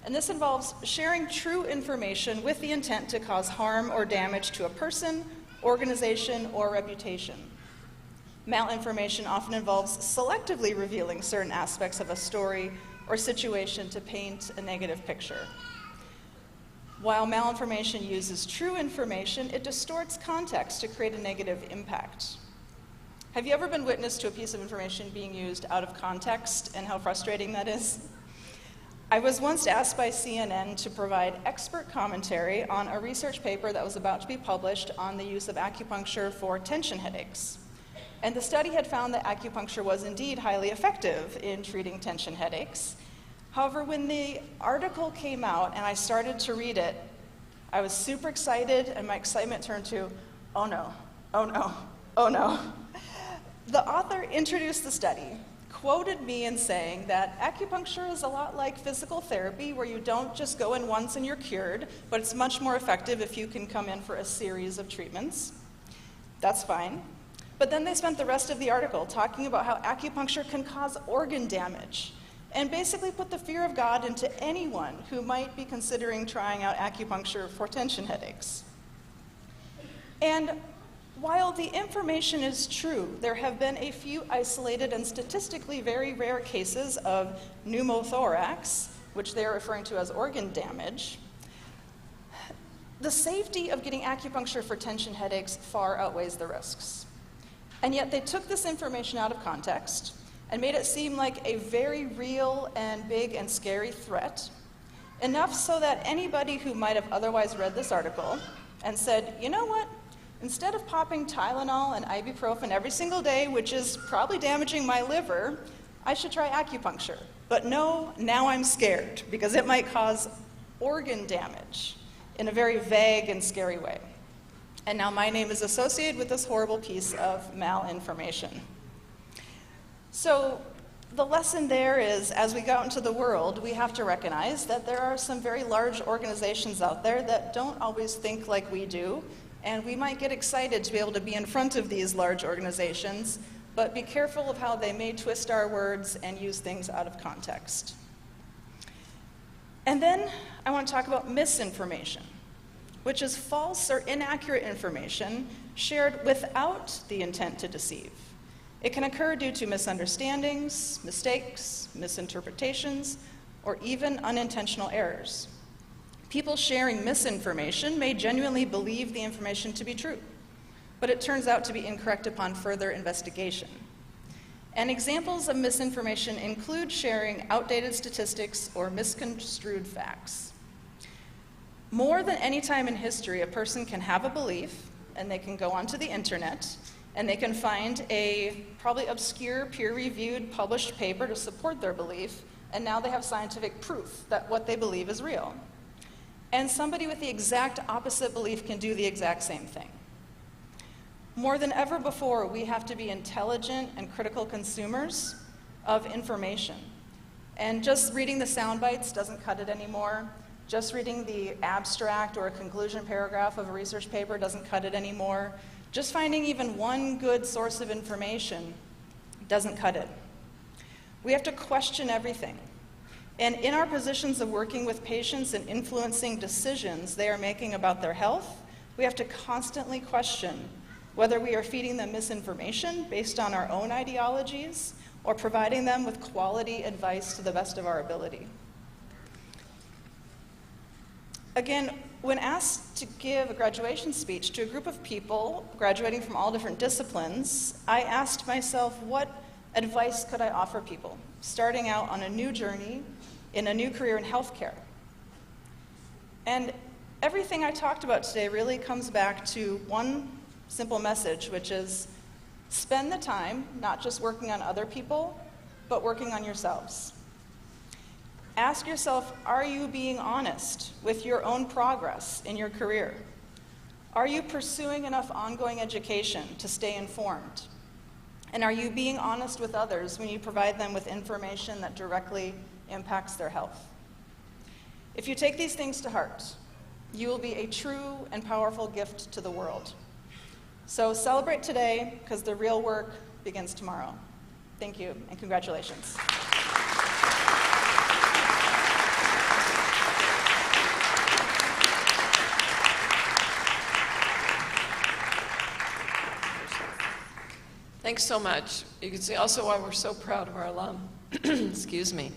And this involves sharing true information with the intent to cause harm or damage to a person, organization, or reputation. Malinformation often involves selectively revealing certain aspects of a story or situation to paint a negative picture. While malinformation uses true information, it distorts context to create a negative impact. Have you ever been witness to a piece of information being used out of context and how frustrating that is? I was once asked by CNN to provide expert commentary on a research paper that was about to be published on the use of acupuncture for tension headaches. And the study had found that acupuncture was indeed highly effective in treating tension headaches. However, when the article came out and I started to read it, I was super excited, and my excitement turned to, oh no, oh no, oh no. The author introduced the study, quoted me in saying that acupuncture is a lot like physical therapy, where you don't just go in once and you're cured, but it's much more effective if you can come in for a series of treatments. That's fine. But then they spent the rest of the article talking about how acupuncture can cause organ damage, and basically put the fear of God into anyone who might be considering trying out acupuncture for tension headaches. And while the information is true, there have been a few isolated and statistically very rare cases of pneumothorax, which they are referring to as organ damage. The safety of getting acupuncture for tension headaches far outweighs the risks. And yet they took this information out of context and made it seem like a very real and big and scary threat, enough so that anybody who might have otherwise read this article and said, you know what, instead of popping Tylenol and ibuprofen every single day, which is probably damaging my liver, I should try acupuncture. But no, now I'm scared, because it might cause organ damage in a very vague and scary way. And now my name is associated with this horrible piece of malinformation. So the lesson there is, as we go out into the world, we have to recognize that there are some very large organizations out there that don't always think like we do, and we might get excited to be able to be in front of these large organizations, but be careful of how they may twist our words and use things out of context. And then I want to talk about misinformation, which is false or inaccurate information shared without the intent to deceive. It can occur due to misunderstandings, mistakes, misinterpretations, or even unintentional errors. People sharing misinformation may genuinely believe the information to be true, but it turns out to be incorrect upon further investigation. And examples of misinformation include sharing outdated statistics or misconstrued facts. More than any time in history, a person can have a belief, and they can go onto the internet, and they can find a probably obscure, peer-reviewed, published paper to support their belief, and now they have scientific proof that what they believe is real. And somebody with the exact opposite belief can do the exact same thing. More than ever before, we have to be intelligent and critical consumers of information. And just reading the sound bites doesn't cut it anymore. Just reading the abstract or a conclusion paragraph of a research paper doesn't cut it anymore. Just finding even one good source of information doesn't cut it. We have to question everything. And in our positions of working with patients and influencing decisions they are making about their health, we have to constantly question whether we are feeding them misinformation based on our own ideologies or providing them with quality advice to the best of our ability. Again, when asked to give a graduation speech to a group of people graduating from all different disciplines, I asked myself, what advice could I offer people starting out on a new journey in a new career in healthcare? And everything I talked about today really comes back to one simple message, which is spend the time not just working on other people, but working on yourselves. Ask yourself, are you being honest with your own progress in your career? Are you pursuing enough ongoing education to stay informed? And are you being honest with others when you provide them with information that directly impacts their health? If you take these things to heart, you will be a true and powerful gift to the world. So celebrate today, because the real work begins tomorrow. Thank you, and congratulations. Thanks so much. You can see also why we're so proud of our alum. Excuse me.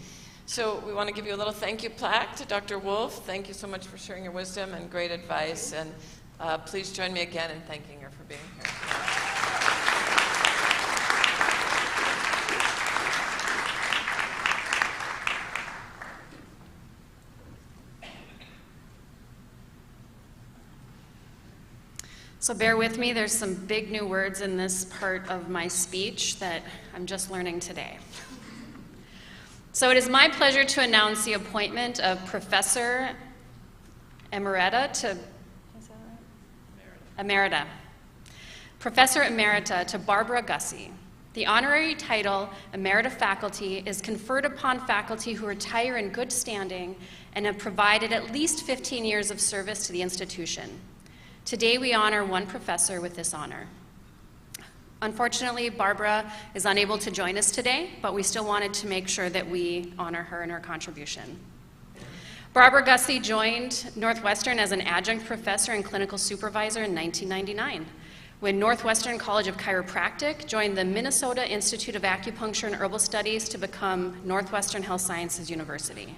So we want to give you a little thank you plaque to Dr. Wolf. Thank you so much for sharing your wisdom and great advice. And please join me again in thanking her for being here. So bear with me, there's some big new words in this part of my speech that I'm just learning today. So it is my pleasure to announce the appointment of Professor Emerita to, Emerita. Professor Emerita to Barbara Gussie. The honorary title, Emerita Faculty, is conferred upon faculty who retire in good standing and have provided at least 15 years of service to the institution. Today we honor one professor with this honor. Unfortunately, Barbara is unable to join us today, but we still wanted to make sure that we honor her and her contribution. Barbara Gussie joined Northwestern as an adjunct professor and clinical supervisor in 1999, when Northwestern College of Chiropractic joined the Minnesota Institute of Acupuncture and Herbal Studies to become Northwestern Health Sciences University.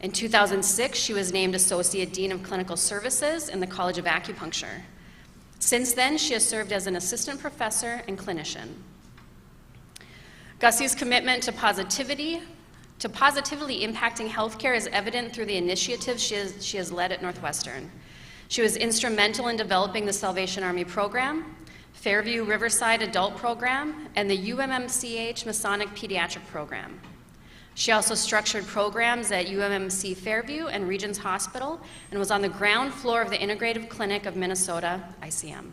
In 2006, she was named Associate Dean of Clinical Services in the College of Acupuncture. Since then, she has served as an assistant professor and clinician. Gussie's commitment to positively impacting healthcare is evident through the initiatives she has led at Northwestern. She was instrumental in developing the Salvation Army program, Fairview Riverside Adult Program, and the UMMCH Masonic Pediatric Program. She also structured programs at UMMC Fairview and Regents Hospital and was on the ground floor of the Integrative Clinic of Minnesota, ICM.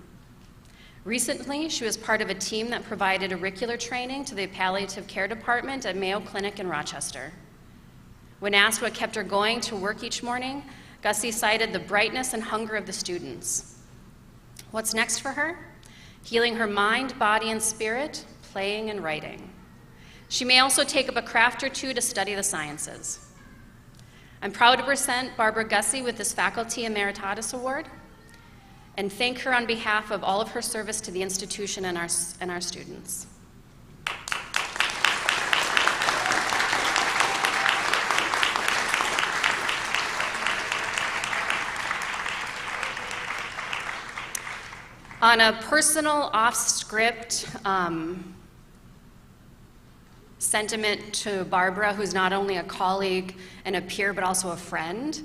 Recently, she was part of a team that provided auricular training to the palliative care department at Mayo Clinic in Rochester. When asked what kept her going to work each morning, Gussie cited the brightness and hunger of the students. What's next for her? Healing her mind, body, and spirit, playing and writing. She may also take up a craft or two to study the sciences. I'm proud to present Barbara Gussie with this Faculty Emeritatus Award and thank her on behalf of all of her service to the institution and our students. On a personal, off-script sentiment to Barbara, who's not only a colleague and a peer, but also a friend,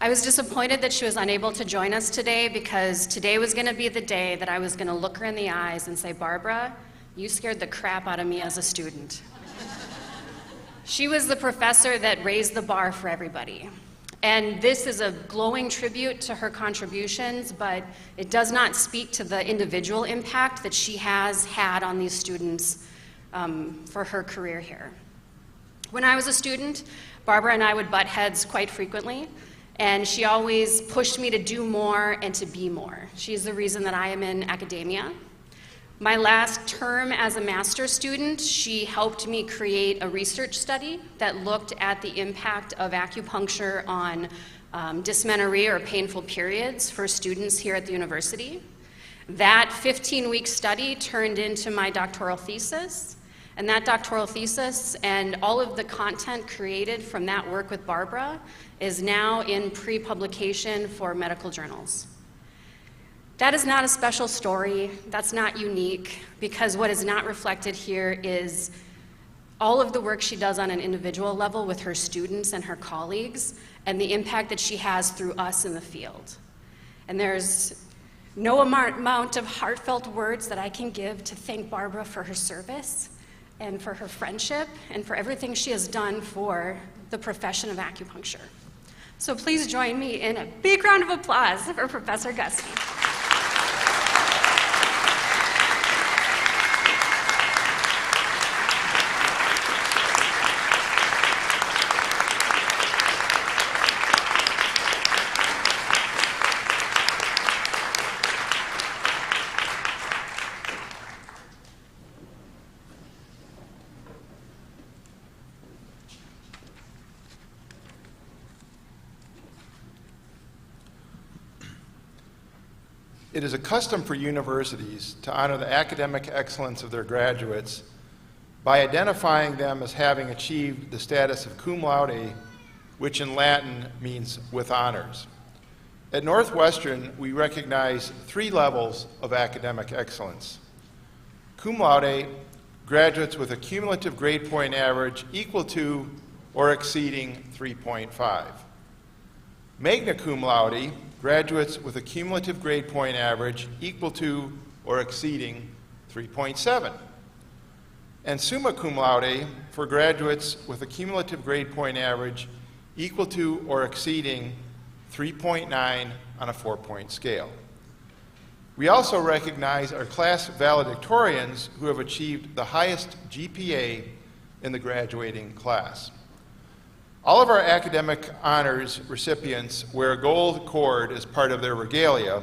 I was disappointed that she was unable to join us today, because today was going to be the day that I was going to look her in the eyes and say, Barbara, you scared the crap out of me as a student. She was the professor that raised the bar for everybody. And this is a glowing tribute to her contributions, but it does not speak to the individual impact that she has had on these students for her career here. When I was a student, Barbara and I would butt heads quite frequently, and she always pushed me to do more and to be more. She's the reason that I am in academia. My last term as a master's student, she helped me create a research study that looked at the impact of acupuncture on dysmenorrhea or painful periods for students here at the university. That 15-week study turned into my doctoral thesis, and that doctoral thesis and all of the content created from that work with Barbara is now in pre-publication for medical journals. That is not a special story, that's not unique, because what is not reflected here is all of the work she does on an individual level with her students and her colleagues, and the impact that she has through us in the field. And there's no amount of heartfelt words that I can give to thank Barbara for her service, and for her friendship, and for everything she has done for the profession of acupuncture. So please join me in a big round of applause for Professor Gusty. It is a custom for universities to honor the academic excellence of their graduates by identifying them as having achieved the status of cum laude, which in Latin means with honors. At Northwestern, we recognize 3 levels of academic excellence. Cum laude, graduates with a cumulative grade point average equal to or exceeding 3.5. Magna cum laude, graduates with a cumulative grade point average equal to or exceeding 3.7. And summa cum laude for graduates with a cumulative grade point average equal to or exceeding 3.9 on a 4-point scale. We also recognize our class valedictorians who have achieved the highest GPA in the graduating class. All of our academic honors recipients wear a gold cord as part of their regalia,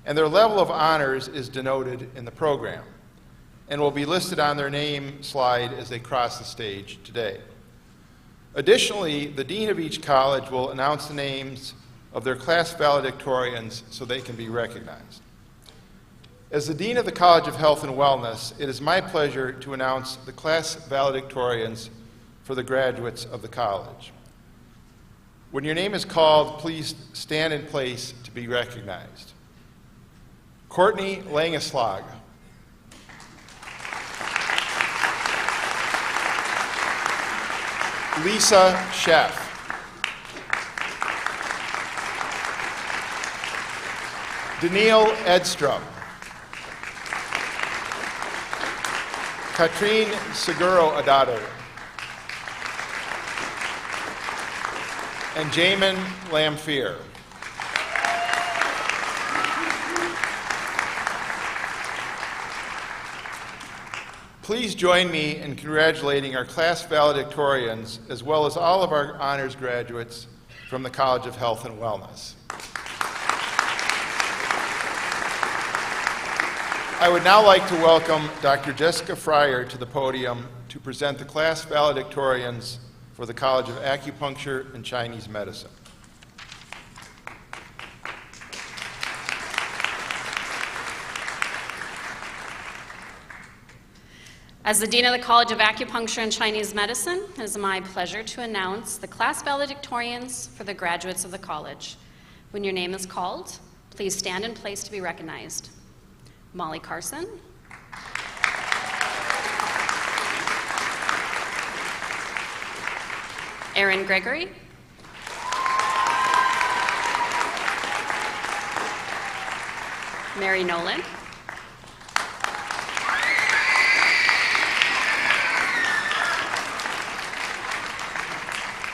and their level of honors is denoted in the program and will be listed on their name slide as they cross the stage today. Additionally, the dean of each college will announce the names of their class valedictorians so they can be recognized. As the dean of the College of Health and Wellness, it is my pleasure to announce the class valedictorians for the graduates of the college. When your name is called, please stand in place to be recognized. Courtney Langeslag. Lisa Sheff. Daniil Edstrom. Katrine Seguro Adado. And Jamin Lamfier. Please join me in congratulating our class valedictorians as well as all of our honors graduates from the College of Health and Wellness. I would now like to welcome Dr. Jessica Fryer to the podium to present the class valedictorians for the College of Acupuncture and Chinese Medicine. As the Dean of the College of Acupuncture and Chinese Medicine, it is my pleasure to announce the class valedictorians for the graduates of the college. When your name is called, please stand in place to be recognized. Molly Carson. Aaron Gregory. Mary Nolan.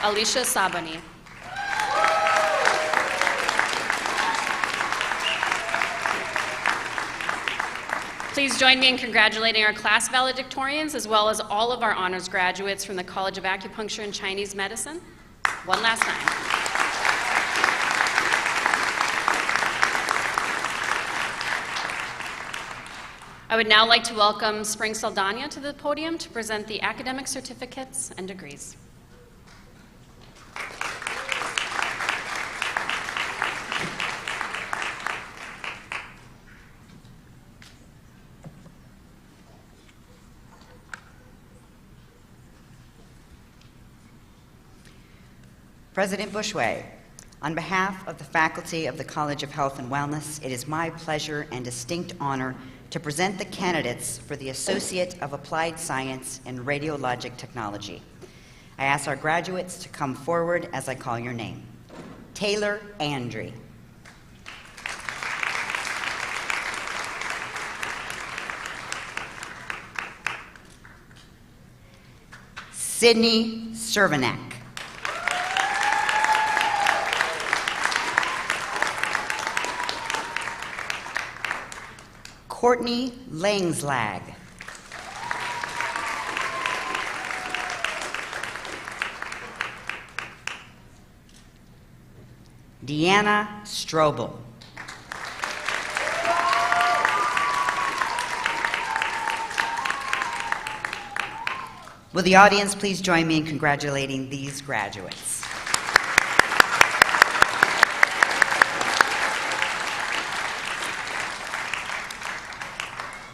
Alicia Sabani. Please join me in congratulating our class valedictorians as well as all of our honors graduates from the College of Acupuncture and Chinese Medicine. One last time. I would now like to welcome Spring Saldana to the podium to present the academic certificates and degrees. President Bushway, on behalf of the faculty of the College of Health and Wellness, it is my pleasure and distinct honor to present the candidates for the Associate of Applied Science in Radiologic Technology. I ask our graduates to come forward as I call your name. Taylor Andre. Sydney Cervenak. Courtney Langslag. Deanna Strobel. Will the audience please join me in congratulating these graduates?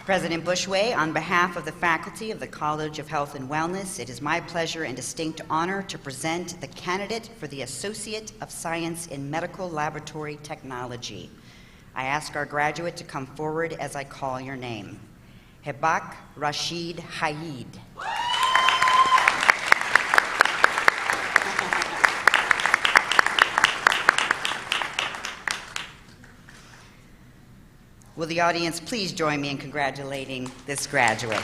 President Bushway, on behalf of the faculty of the College of Health and Wellness, it is my pleasure and distinct honor to present the candidate for the Associate of Science in Medical Laboratory Technology. I ask our graduate to come forward as I call your name. Hebak Rashid Haid. Will the audience please join me in congratulating this graduate?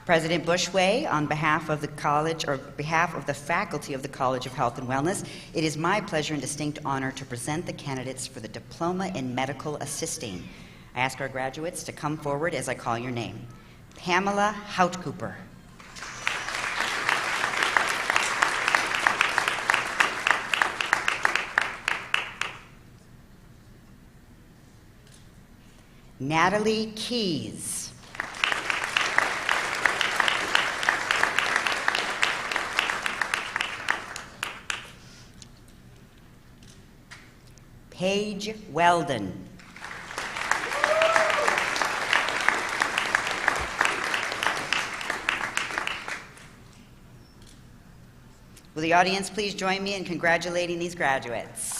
President Bushway, on behalf of the college, or behalf of the faculty of the College of Health and Wellness, it is my pleasure and distinct honor to present the candidates for the Diploma in Medical Assisting. I ask our graduates to come forward as I call your name. Pamela Houtcooper. Natalie Keys. Paige Weldon. Will the audience please join me in congratulating these graduates?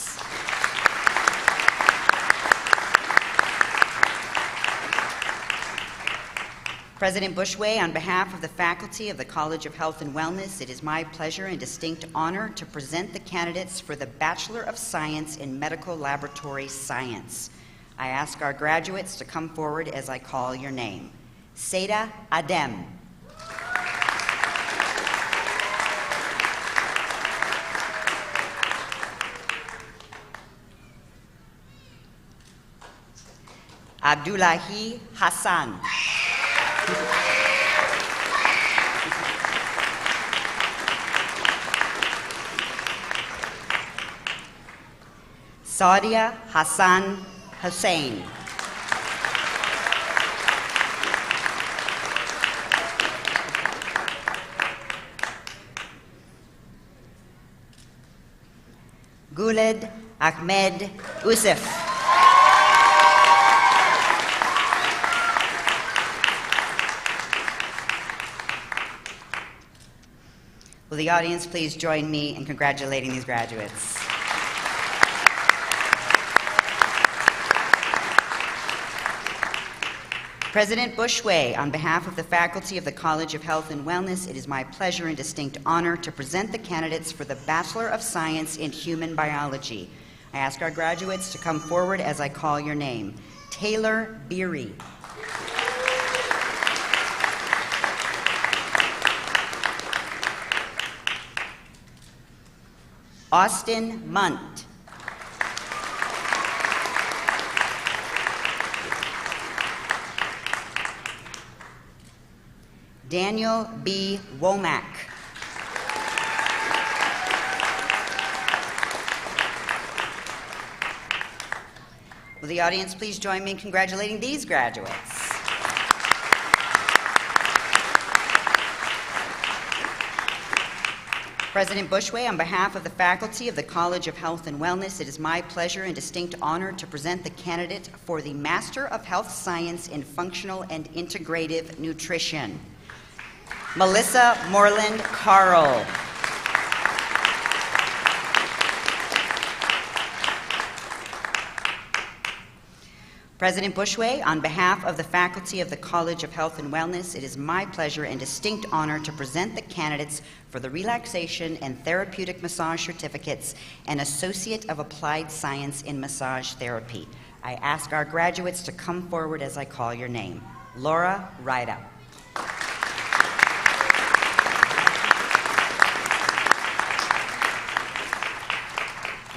President Bushway, on behalf of the faculty of the College of Health and Wellness, it is my pleasure and distinct honor to present the candidates for the Bachelor of Science in Medical Laboratory Science. I ask our graduates to come forward as I call your name. Seda Adem. Abdullahi Hassan. Saudia Hassan Hussein. Guled Ahmed Usef. Will the audience please join me in congratulating these graduates? President Bushway, on behalf of the faculty of the College of Health and Wellness, it is my pleasure and distinct honor to present the candidates for the Bachelor of Science in Human Biology. I ask our graduates to come forward as I call your name. Taylor Beery. Austin Munt. Daniel B. Womack. Will the audience please join me in congratulating these graduates? President Bushway, on behalf of the faculty of the College of Health and Wellness, it is my pleasure and distinct honor to present the candidate for the Master of Health Science in Functional and Integrative Nutrition, Melissa Moreland Carl. President Bushway, on behalf of the faculty of the College of Health and Wellness, it is my pleasure and distinct honor to present the candidates for the Relaxation and Therapeutic Massage Certificates and Associate of Applied Science in Massage Therapy. I ask our graduates to come forward as I call your name. Laura Rida.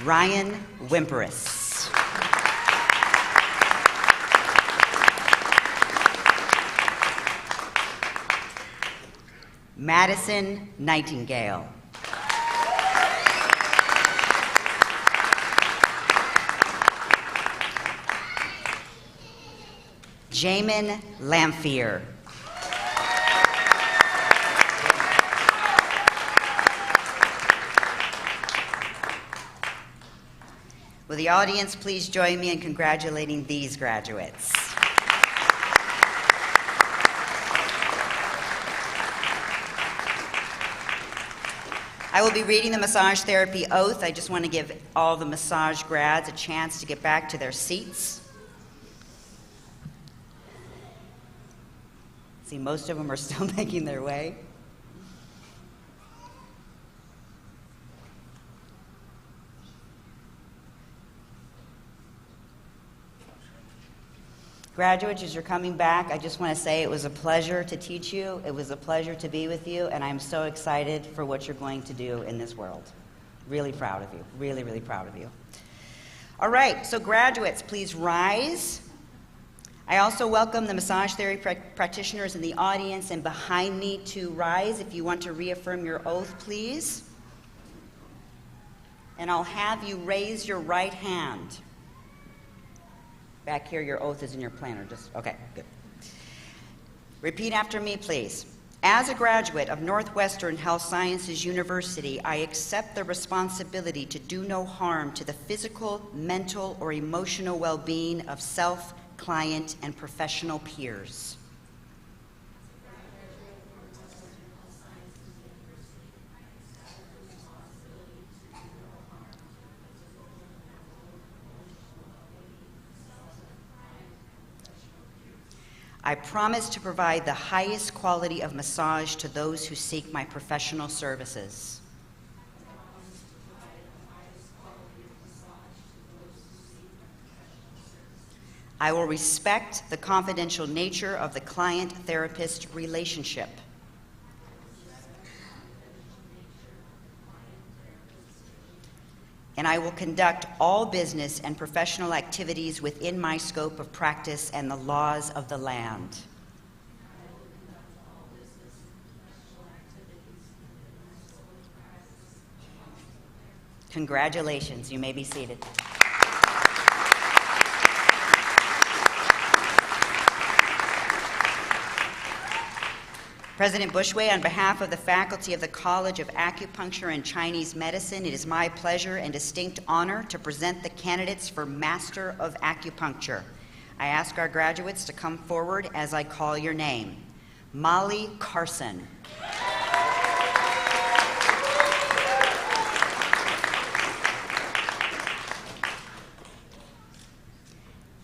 Ryan Wimperis. Madison Nightingale. Jamin Lamphere. Will the audience please join me in congratulating these graduates? I will be reading the massage therapy oath. I just want to give all the massage grads a chance to get back to their seats. See, most of them are still making their way. Graduates, as you're coming back, I just want to say it was a pleasure to teach you. It was a pleasure to be with you, and I'm so excited for what you're going to do in this world. Really proud of you. Really, really proud of you. All right, so graduates, please rise. I also welcome the massage therapy practitioners in the audience and behind me to rise if you want to reaffirm your oath, please. And I'll have you raise your right hand. Back here, your oath is in your planner. Okay, good. Repeat after me, please. As a graduate of Northwestern Health Sciences University, I accept the responsibility to do no harm to the physical, mental, or emotional well-being of self, client, and professional peers. I promise to provide the highest quality of massage to those who seek my professional services. I will respect the confidential nature of the client-therapist relationship. And I will conduct all business and professional activities within my scope of practice and the laws of the land. Congratulations. You may be seated. President Bushway, on behalf of the faculty of the College of Acupuncture and Chinese Medicine, it is my pleasure and distinct honor to present the candidates for Master of Acupuncture. I ask our graduates to come forward as I call your name. Molly Carson.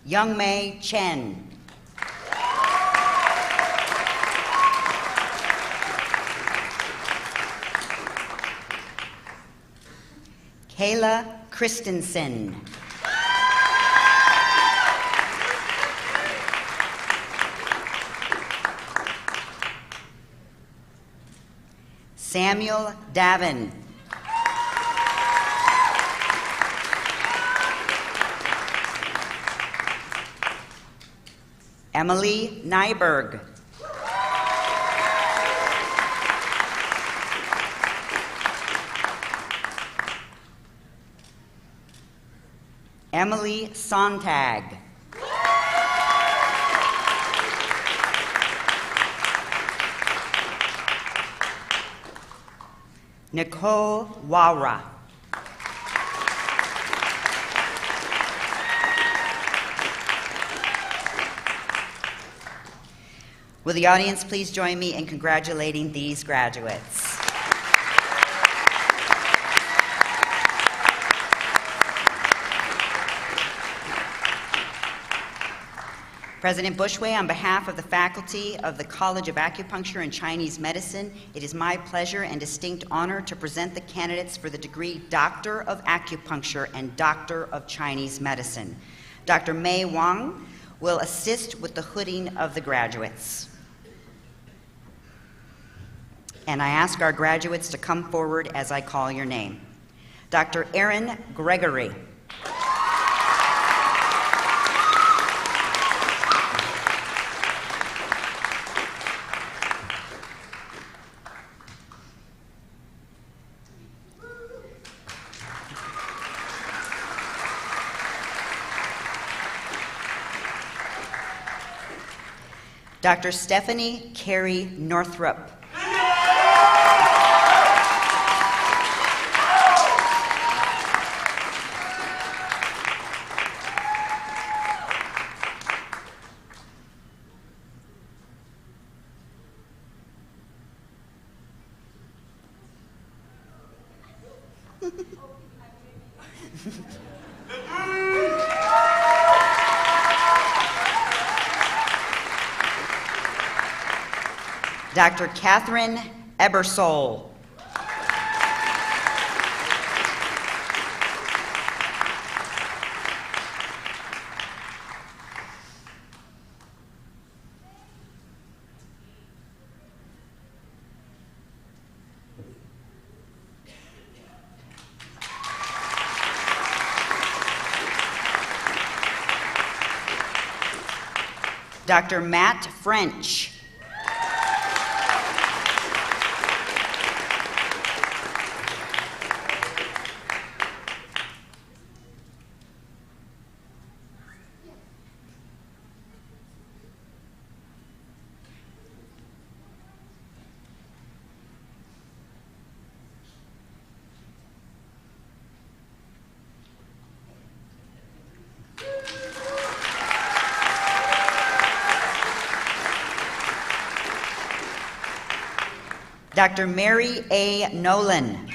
Youngmei Chen. Kayla Christensen. Samuel Davin. Emily Nyberg. Emily Sontag. Nicole Wawra. Will the audience please join me in congratulating these graduates? President Bushway, on behalf of the faculty of the College of Acupuncture and Chinese Medicine, it is my pleasure and distinct honor to present the candidates for the degree Doctor of Acupuncture and Doctor of Chinese Medicine. Dr. Mei Wang will assist with the hooding of the graduates. And I ask our graduates to come forward as I call your name. Dr. Erin Gregory. Dr. Stephanie Carey Northrup. Dr. Catherine Ebersole. Dr. Matt French. Dr. Mary A. Nolan.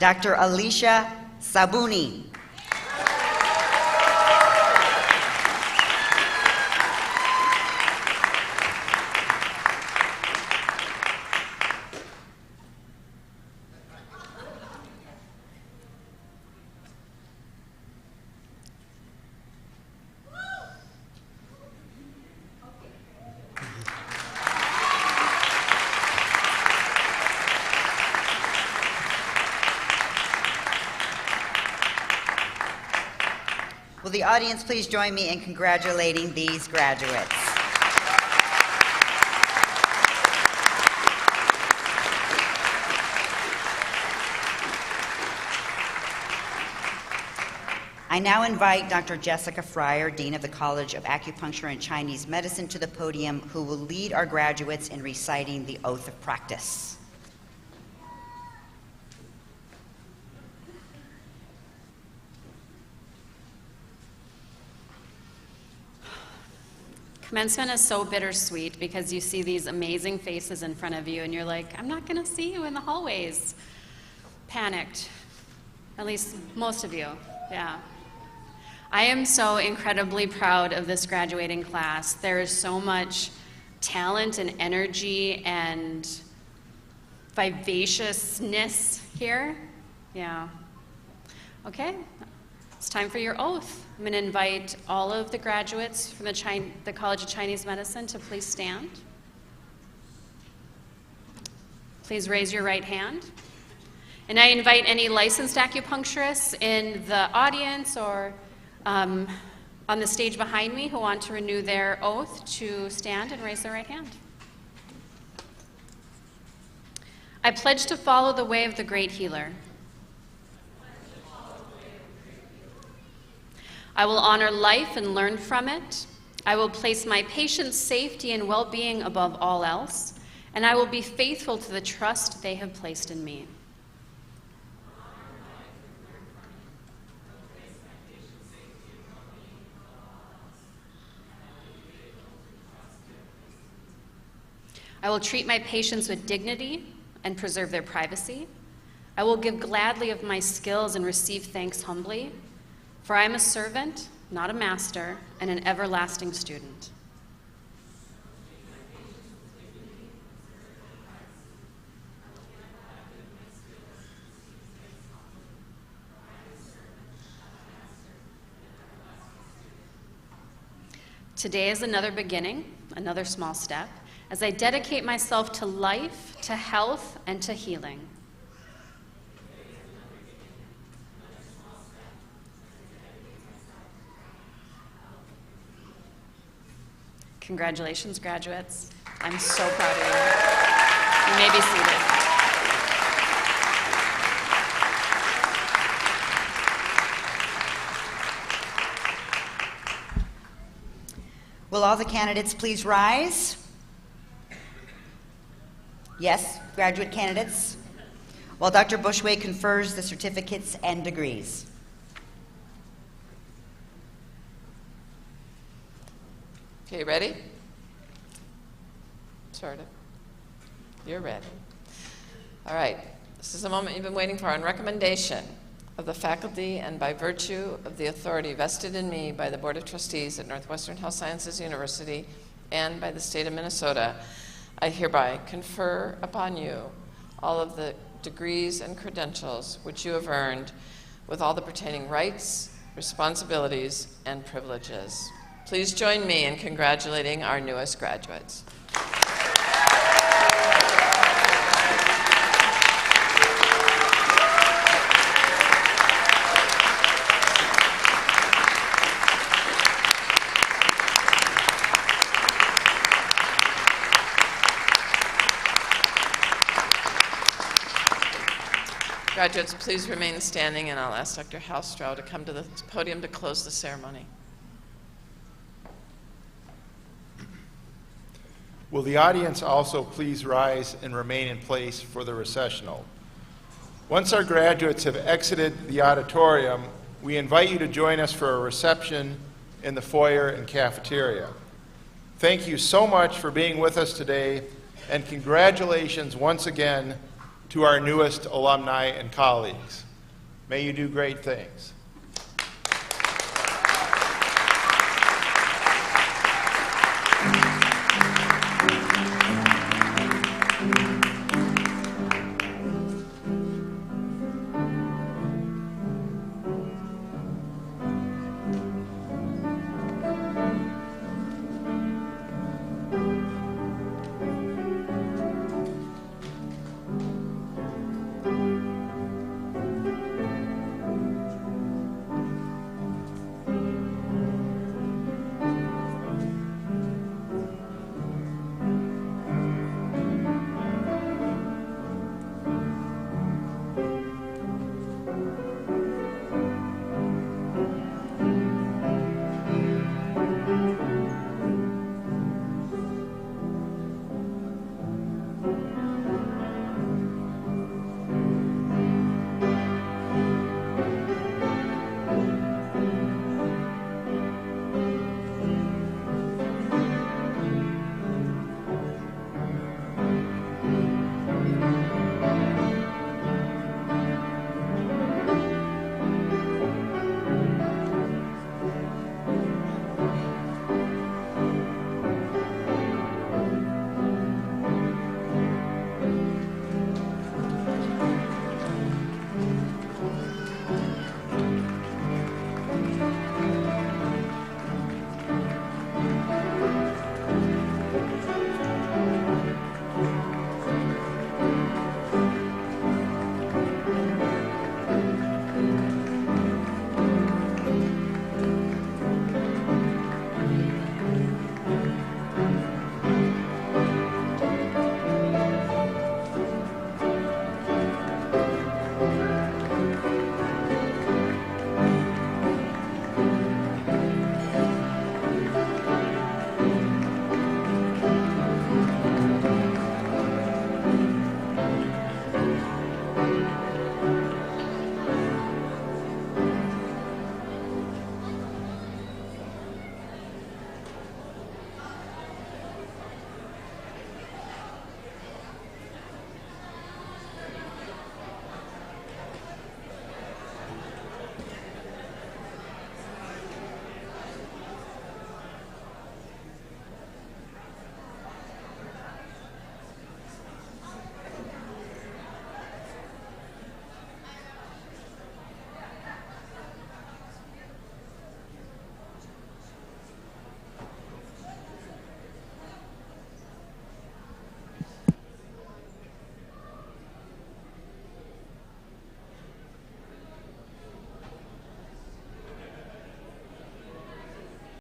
Dr. Alicia Sabuni. Will the audience please join me in congratulating these graduates? I now invite Dr. Jessica Fryer, Dean of the College of Acupuncture and Chinese Medicine, to the podium, who will lead our graduates in reciting the oath of practice. Commencement is so bittersweet because you see these amazing faces in front of you and you're like, I'm not going to see you in the hallways. Panicked. At least most of you, yeah. I am so incredibly proud of this graduating class. There is so much talent and energy and vivaciousness here. Yeah. Okay, it's time for your oath. I'm going to invite all of the graduates from the College of Chinese Medicine to please stand. Please raise your right hand. And I invite any licensed acupuncturists in the audience or on the stage behind me who want to renew their oath to stand and raise their right hand. I pledge to follow the way of the great healer. I will honor life and learn from it. I will place my patients' safety and well-being above all else, and I will be faithful to the trust they have placed in me. I will treat my patients with dignity and preserve their privacy. I will give gladly of my skills and receive thanks humbly, for I am a servant, not a master, and an everlasting student. Today is another beginning, another small step, as I dedicate myself to life, to health, and to healing. Congratulations, graduates. I'm so proud of you. You may be seated. Will all the candidates please rise? Yes, graduate candidates. While Dr. Bushway confers the certificates and degrees. Okay, ready? Sort of. You're ready. All right. This is the moment you've been waiting for. On recommendation of the faculty and by virtue of the authority vested in me by the Board of Trustees at Northwestern Health Sciences University and by the state of Minnesota, I hereby confer upon you all of the degrees and credentials which you have earned with all the pertaining rights, responsibilities, and privileges. Please join me in congratulating our newest graduates. Graduates, please remain standing, and I'll ask Dr. Halstrow to come to the podium to close the ceremony. Will the audience also please rise and remain in place for the recessional? Once our graduates have exited the auditorium, we invite you to join us for a reception in the foyer and cafeteria. Thank you so much for being with us today, and congratulations once again to our newest alumni and colleagues. May you do great things.